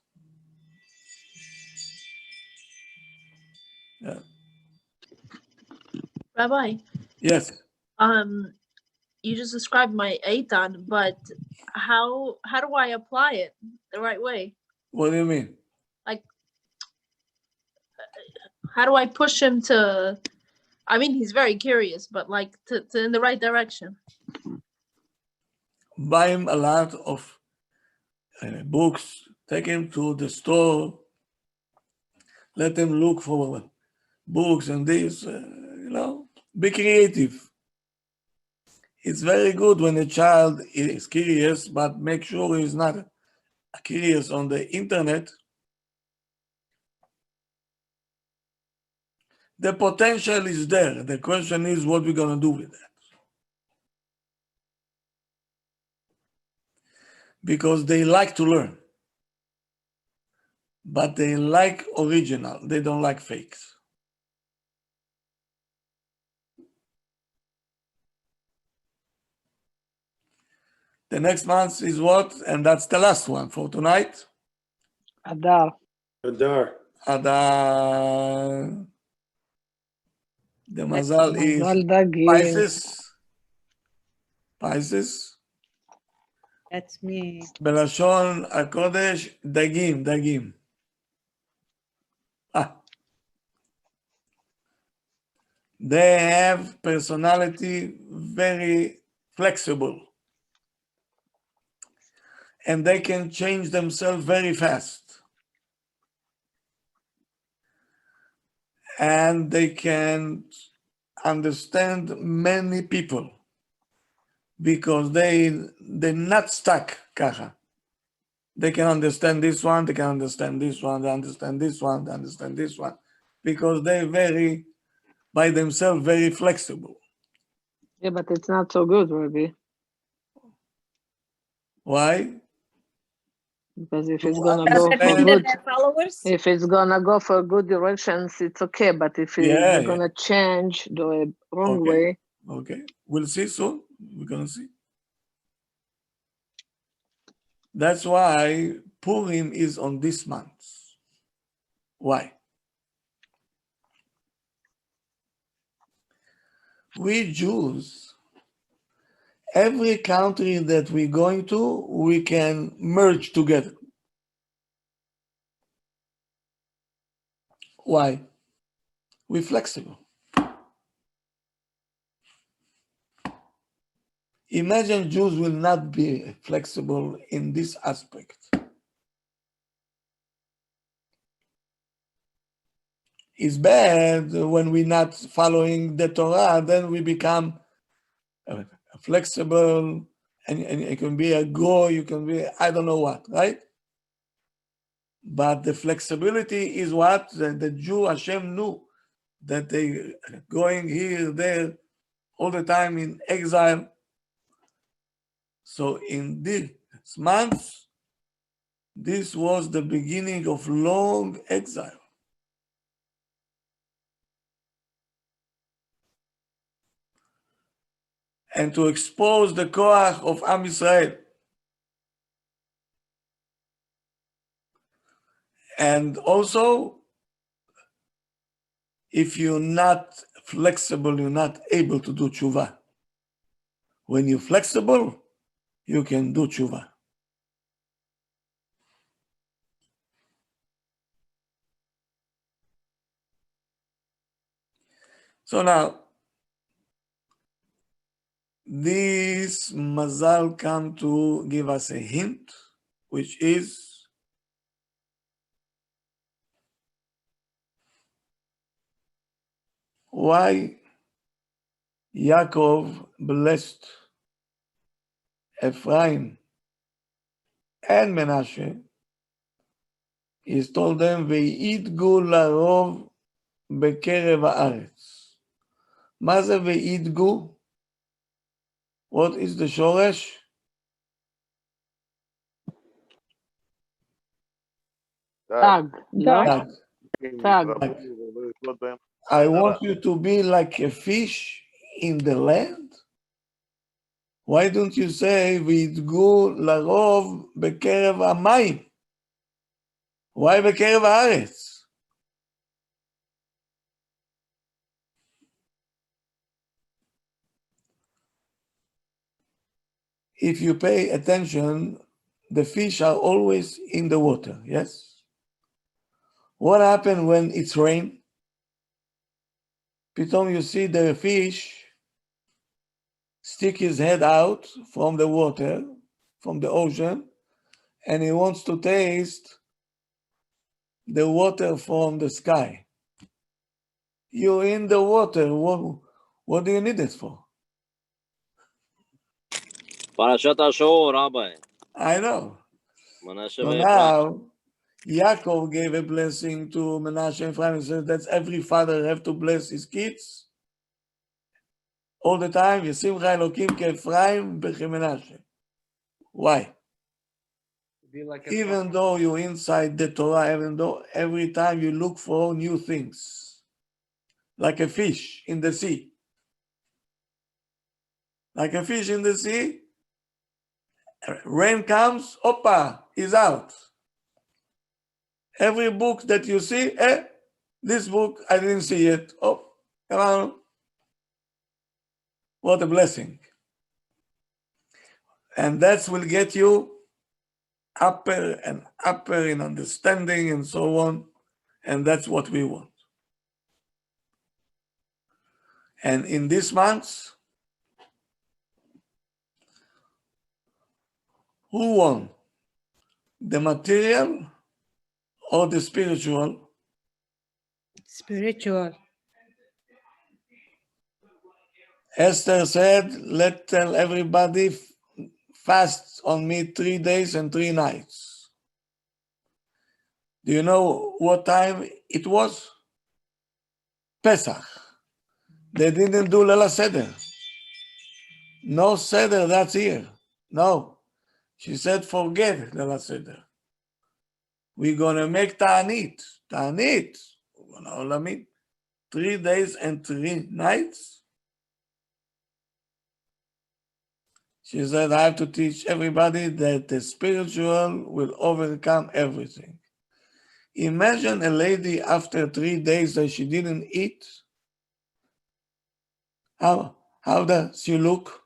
Yeah. Rabbi, Yes. you just described my Eitan, but how do I apply it the right way? What do you mean? Like, how do I push him to? I mean, he's very curious, but like to in the right direction. Buy him a lot of books. Take him to the store. Let him look for books and this. Be creative. It's very good when a child is curious, but make sure he's not curious on the internet. The potential is there. The question is what we're going to do with that. Because they like to learn. But they like original. They don't like fakes. The next month is what? And that's the last one for tonight. Adar. Adar. Adar. The Mazal is Dagim. Pisces. That's me. בלשון הקודש, דגים. They have personality very flexible. And they can change themselves very fast. And they can understand many people because they're not stuck kacha. They can understand this one, they can understand this one, they understand this one, they understand this one, because they're very, by themselves, very flexible. Yeah, but it's not so good, Rabbi. Why? Because if it's gonna go for good, if it's gonna go for good directions, it's okay. But if it's gonna change the wrong way, okay, we'll see soon. We're gonna see. That's why Purim is on this month. Why? We Jews, every country that we're going to, we can merge together. Why? We're flexible. Imagine Jews will not be flexible in this aspect. It's bad when we're not following the Torah, then we become flexible, and it can be a goy, you can be, I don't know what, right? But the flexibility is what the Jew, Hashem knew, that they going here, there, all the time in exile. So in this month, this was the beginning of long exile. And to expose the koach of Am Yisrael. And also, if you're not flexible, you're not able to do tshuva. When you're flexible, you can do tshuva. So now, this Mazal come to give us a hint, which is why Yaakov blessed Ephraim and Menashe. He told them, "Ve'idgu larov bekerev haaretz." מה זה ve'idgu? What is the shoresh? Tag. Tag. Tag. I want you to be like a fish in the land. Why don't you say וידגו לרוב בקרב המים? Why בקרב הארץ? If you pay attention, the fish are always in the water, yes? What happens when it's rain? Pitom you see the fish stick his head out from the water, from the ocean, and he wants to taste the water from the sky. You're in the water, what do you need it for? Parashat Ashur, Rabbi. I know. Menashe So ve'Ephraim. now, Yaakov gave a blessing to Menashe and Ephraim. He said that's every father have to bless his kids all the time. Yesimcha Elokim ke'Ephraim be'Menashe. Why? Be like Even though you're inside the Torah, even though every time you look for new things, like a fish in the sea. Like a fish in the sea, rain comes, oppa, is out. Every book that you see, this book, I didn't see it. Oh, come on. What a blessing. And that will get you upper and upper in understanding and so on. And that's what we want. And in this month, who won? The material or the spiritual? Spiritual. Esther said, let's tell everybody fast on me 3 days and 3 nights. Do you know what time it was? Pesach. They didn't do Lela Seder. No Seder that year. No. She said, forget Lela Seder. We're going to make Ta'anit. Ta'anit. We're going to Olamit. 3 days and 3 nights. She said, I have to teach everybody that the spiritual will overcome everything. Imagine a lady after 3 days that she didn't eat. How does she look?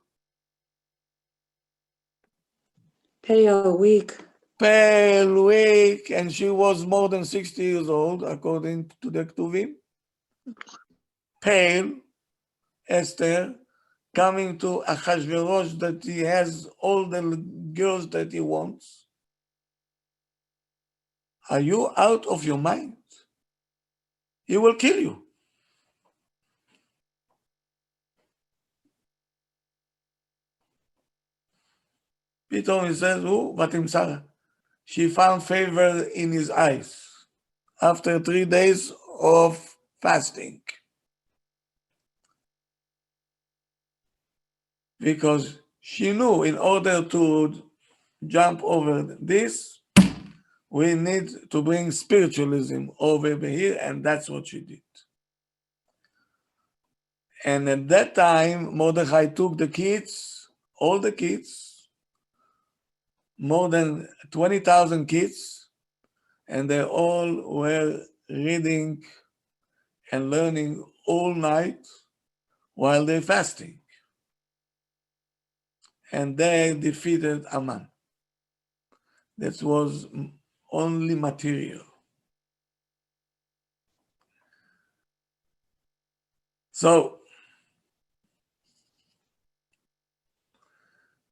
Pale, weak. Pale, weak, and she was more than 60 years old, according to the Ktuvim. Pale, Esther, coming to Achashverosh that he has all the girls that he wants? Are you out of your mind? He will kill you. Pתאום he says, ותמצא. She found favor in his eyes after 3 days of fasting. Because she knew in order to jump over this, we need to bring spiritualism over here, and that's what she did. And at that time, Mordechai took the kids, all the kids, more than 20,000 kids, and they all were reading and learning all night while they're fasting. And they defeated Aman. That was only material. So,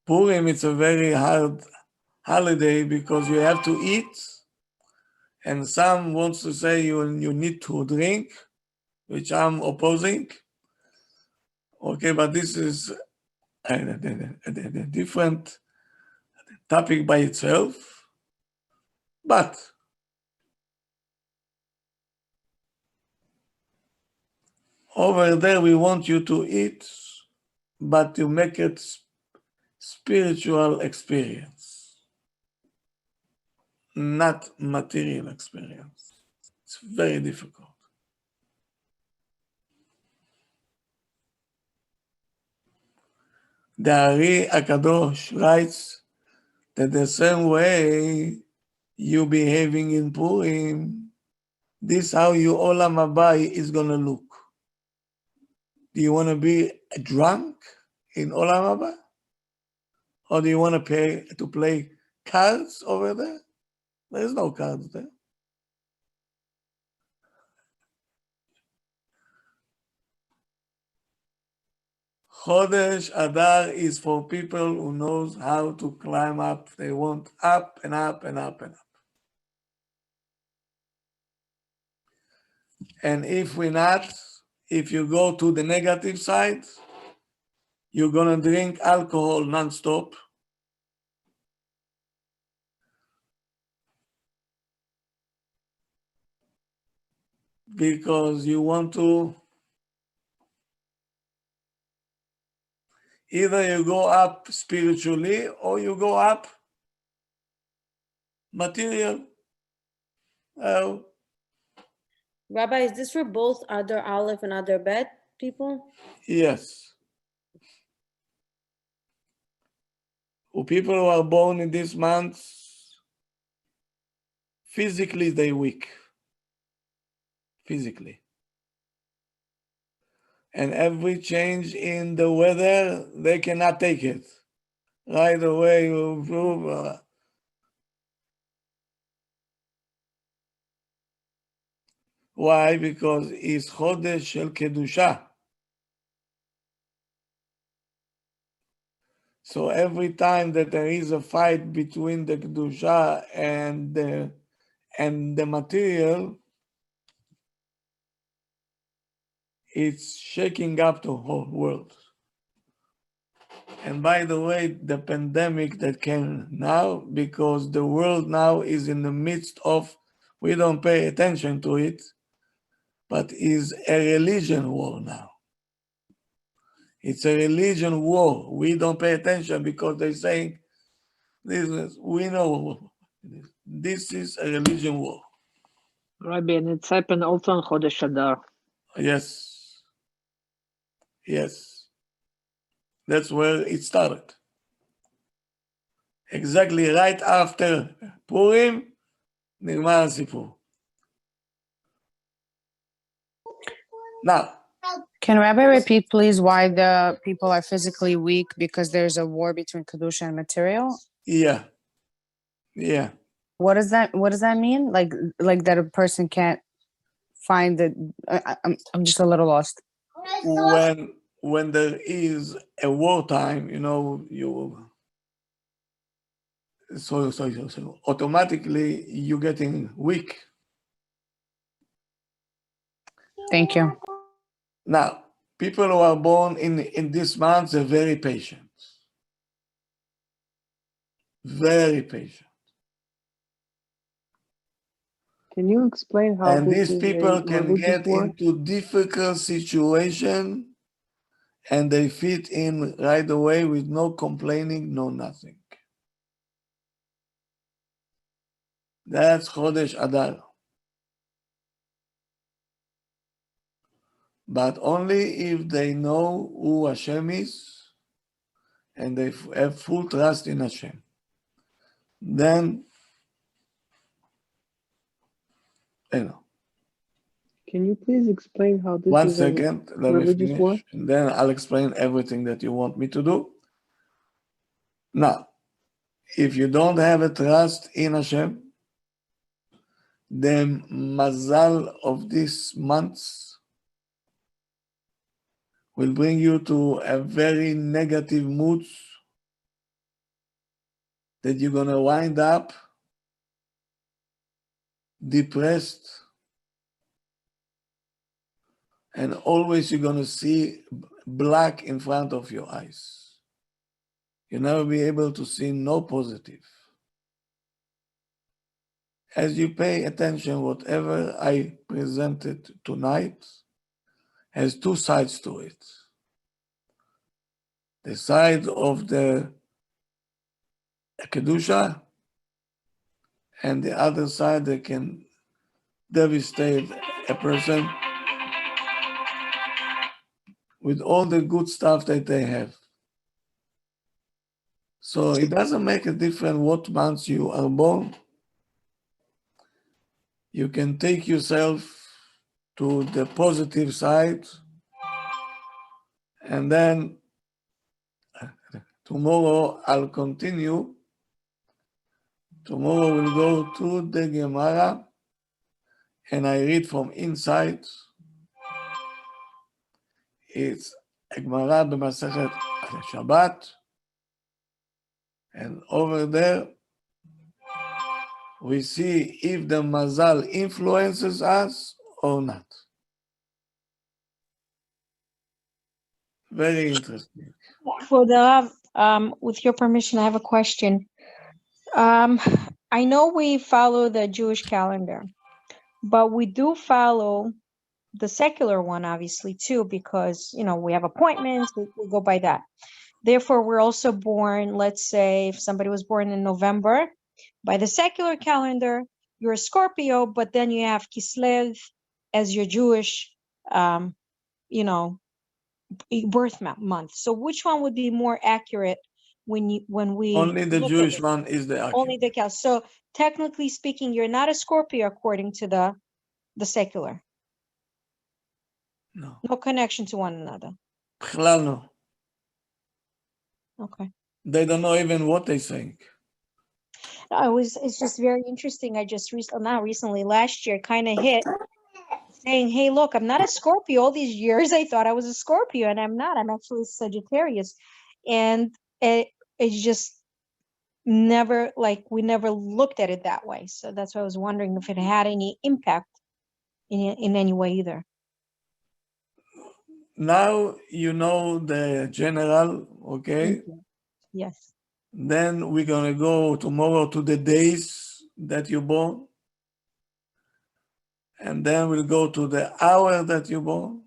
Purim, it's a very hard holiday because you have to eat, and some wants to say you need to drink, which I'm opposing. Okay, but this is a different topic by itself. But over there, we want you to eat, but to make it spiritual experience, not material experience. It's very difficult. The Ari Akadosh writes that the same way you behaving in Purim, this how your Olam Haba is going to look. Do you want to be drunk in Olam Haba? Or do you want to play cards over there? There's no cards there. Chodesh Adar is for people who knows how to climb up. They want up and up and up and up. And if you go to the negative side, you're going to drink alcohol nonstop. Because you want to, either you go up spiritually or you go up material. Rabbi, is this for both Adar Aleph and Adar Bet people? Yes. For people who are born in this month, physically they're weak. Physically. And every change in the weather, they cannot take it. Right away, why? Because it's Chodesh Shel Kedusha. So every time that there is a fight between the Kedusha and the material, it's shaking up the whole world. And by the way, the pandemic that came now, because the world now is in the midst of, we don't pay attention to it, but is a religion war now. It's a religion war. We don't pay attention because they're saying, we know this is a religion war. Rabbi, and it's happened also on Chodesh Adar. Yes. Yes. That's where it started. Exactly right after Purim, נגמר הסיפור. Now, can Rabbi repeat, please, why the people are physically weak? Because there's a war between Kedusha and material? Yeah. What does that mean? Like that a person can't find the, I'm just a little lost. when there is a wartime, so automatically you're getting weak. Thank you. Now, people who are born in this month are very patient. Very patient. Can you explain how And this these is people a can religious get war? into difficult situation and they fit in right away with no complaining, no nothing. That's Chodesh Adar. But only if they know who Hashem is and they have full trust in Hashem. Then, Can you please explain how this One is second, a let me religious finish, war? and then I'll explain everything that you want me to do. Now, if you don't have a trust in Hashem, the Mazal of this month will bring you to a very negative mood that you're going to wind up depressed, and always you're going to see black in front of your eyes. You'll never be able to see no positive. As you pay attention, whatever I presented tonight has two sides to it. The side of the Kedusha and the other side that can devastate a person with all the good stuff that they have. So it doesn't make a difference what month you are born. You can take yourself to the positive side, and then tomorrow I'll continue. Tomorrow we'll go to the Gemara, and I read from inside. It's a Gemara b'Masechet Shabbat, and over there we see if the Mazal influences us or not. Very interesting. For the with your permission, I have a question. I know we follow the Jewish calendar, but we do follow the secular one, obviously, too, because, we have appointments, we go by that. Therefore, we're also born, let's say, if somebody was born in November, by the secular calendar, you're a Scorpio, but then you have Kislev as your Jewish, birth month. So which one would be more accurate when we Only the look Jewish at it? one is the accurate. Only the cal. So technically speaking, you're not a Scorpio according to the secular. No. No connection to one another. בכלל no. Okay. They don't know even what they're saying. No, it's just very interesting. I just recently, last year, kind of hit saying, hey, look, I'm not a Scorpio. All these years I thought I was a Scorpio, and I'm not. I'm actually Sagittarius. And it's just never, we never looked at it that way. So that's why I was wondering if it had any impact in any way either. Now you know the general, okay? Yes. Then we're going to go tomorrow to the days that you're born. And then we'll go to the hour that you're born.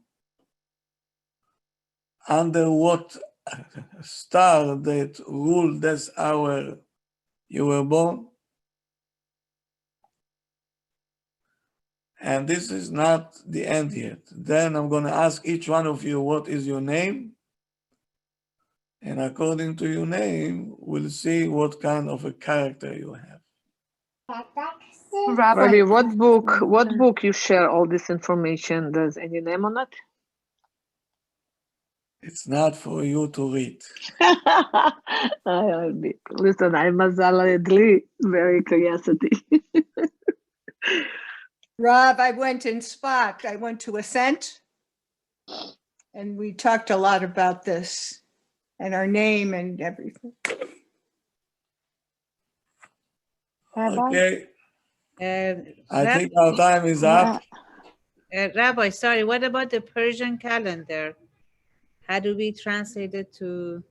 Under what star that ruled this hour you were born. And this is not the end yet. Then I'm going to ask each one of you, what is your name? And according to your name, we'll see what kind of a character you have. Rabbi, what book you share all this information? Does any name on it? It's not for you to read. Listen, I'm Mazal, very curiosity. Rob, I went in Spot. I went to Ascent, And we talked a lot about this and our name and everything. Okay, I Rabbi, think our time is up. Rabbi, sorry, what about the Persian calendar? How do we translate it to,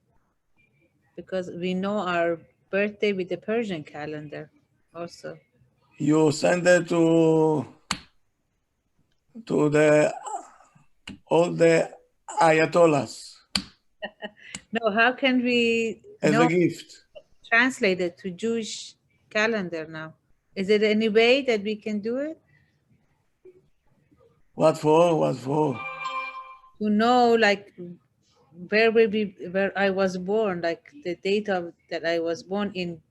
because we know our birthday with the Persian calendar also. You send it to all the ayatollahs No, how can we as a gift. translate it to Jewish calendar now? Is there any way that we can do it? What for? What for? To know like where I was born, like the date of that I was born in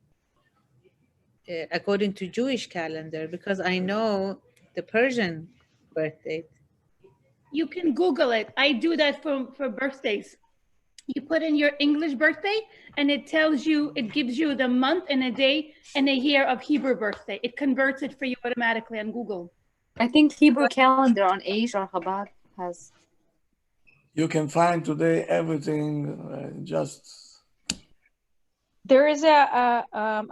according to Jewish calendar, because I know the Persian birth date. You can Google it. I do that for birthdays. You put in your English birthday and it tells you, it gives you the month and a day and a year of Hebrew birthday. It converts it for you automatically on Google. I think Hebrew calendar on Aish or Chabad has. You can find today everything just. There is a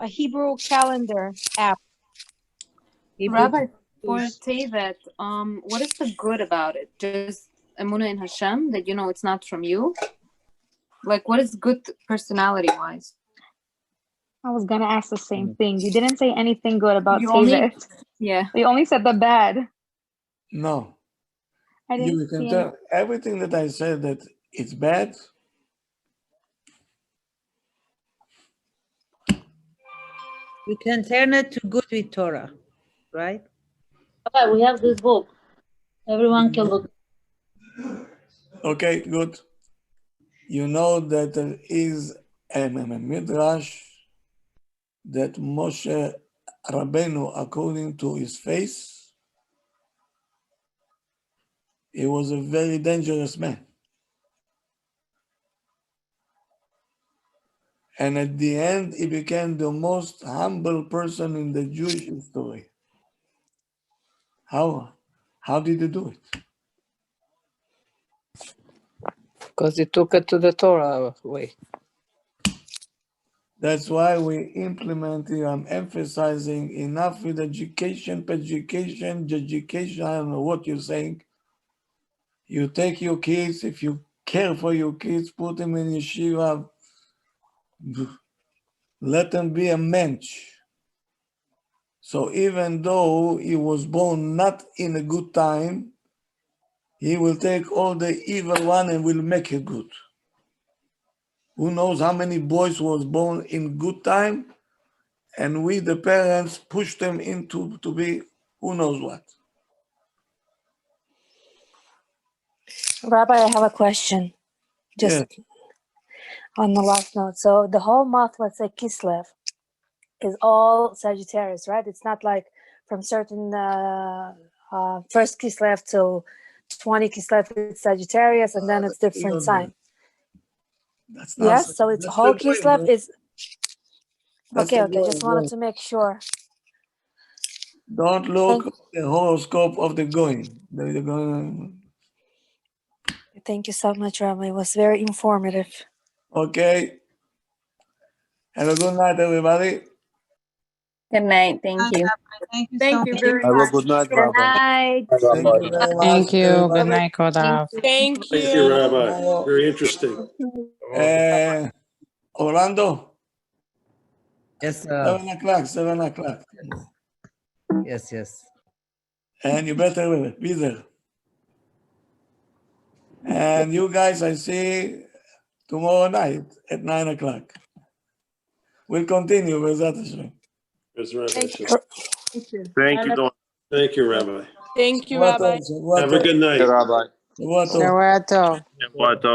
Hebrew calendar app. Rabbi, for Tevet, what is the good about it? Just Emunah in Hashem, that you know it's not from you? Like, what is good personality-wise? I was gonna ask the same thing. You didn't say anything good about You Tevet. Yeah. You only said the bad. No. I didn't You can see tell everything that I said that it's bad. You can turn it to good with Torah, right? Okay, we have this book. Everyone can look. Okay, good. You know that there is a midrash that Moshe Rabbeinu, according to his face, he was a very dangerous man. And at the end, he became the most humble person in the Jewish history. How did he do it? Because he took it to the Torah way. That's why we implementing, I'm emphasizing enough with education, I don't know what you're saying. You take your kids, if you care for your kids, put them in yeshiva, let them be a mensch. So even though he was born not in a good time, he will take all the evil one and will make it good. Who knows how many boys was born in good time, and we, the parents, push them into to be who knows what. Rabbi, I have a question. Just on the last note. So the whole month, let's say Kislev, is all Sagittarius, right? It's not like from certain first Kislev till 20 Kislev it's Sagittarius, and then it's different sign. That's not Yes, so it's whole Kislev is okay. Just wanted to make sure. Don't look at the horoscope of the Goyim. They're going. Thank you so much, Rabbi. It was very informative. Okay. Have a good night, everybody. Good night. Thank you. Thank you very Have much. a good night, Good Rabbi. night. Thank you very much. Thank you. Good everybody. night, Kodav. Thank Thank you, Rabbi. Very interesting. Orlando, Yes, 7 o'clock. yes. And you better be there. And you guys, I see tomorrow night at 9 o'clock. We'll continue with that. Thank you. Thank you, Don. Thank you, Rabbi. Thank you, Rabbi. Have a good night. Rabbi. Shabbat tov. Shabbat tov. Shabbat tov.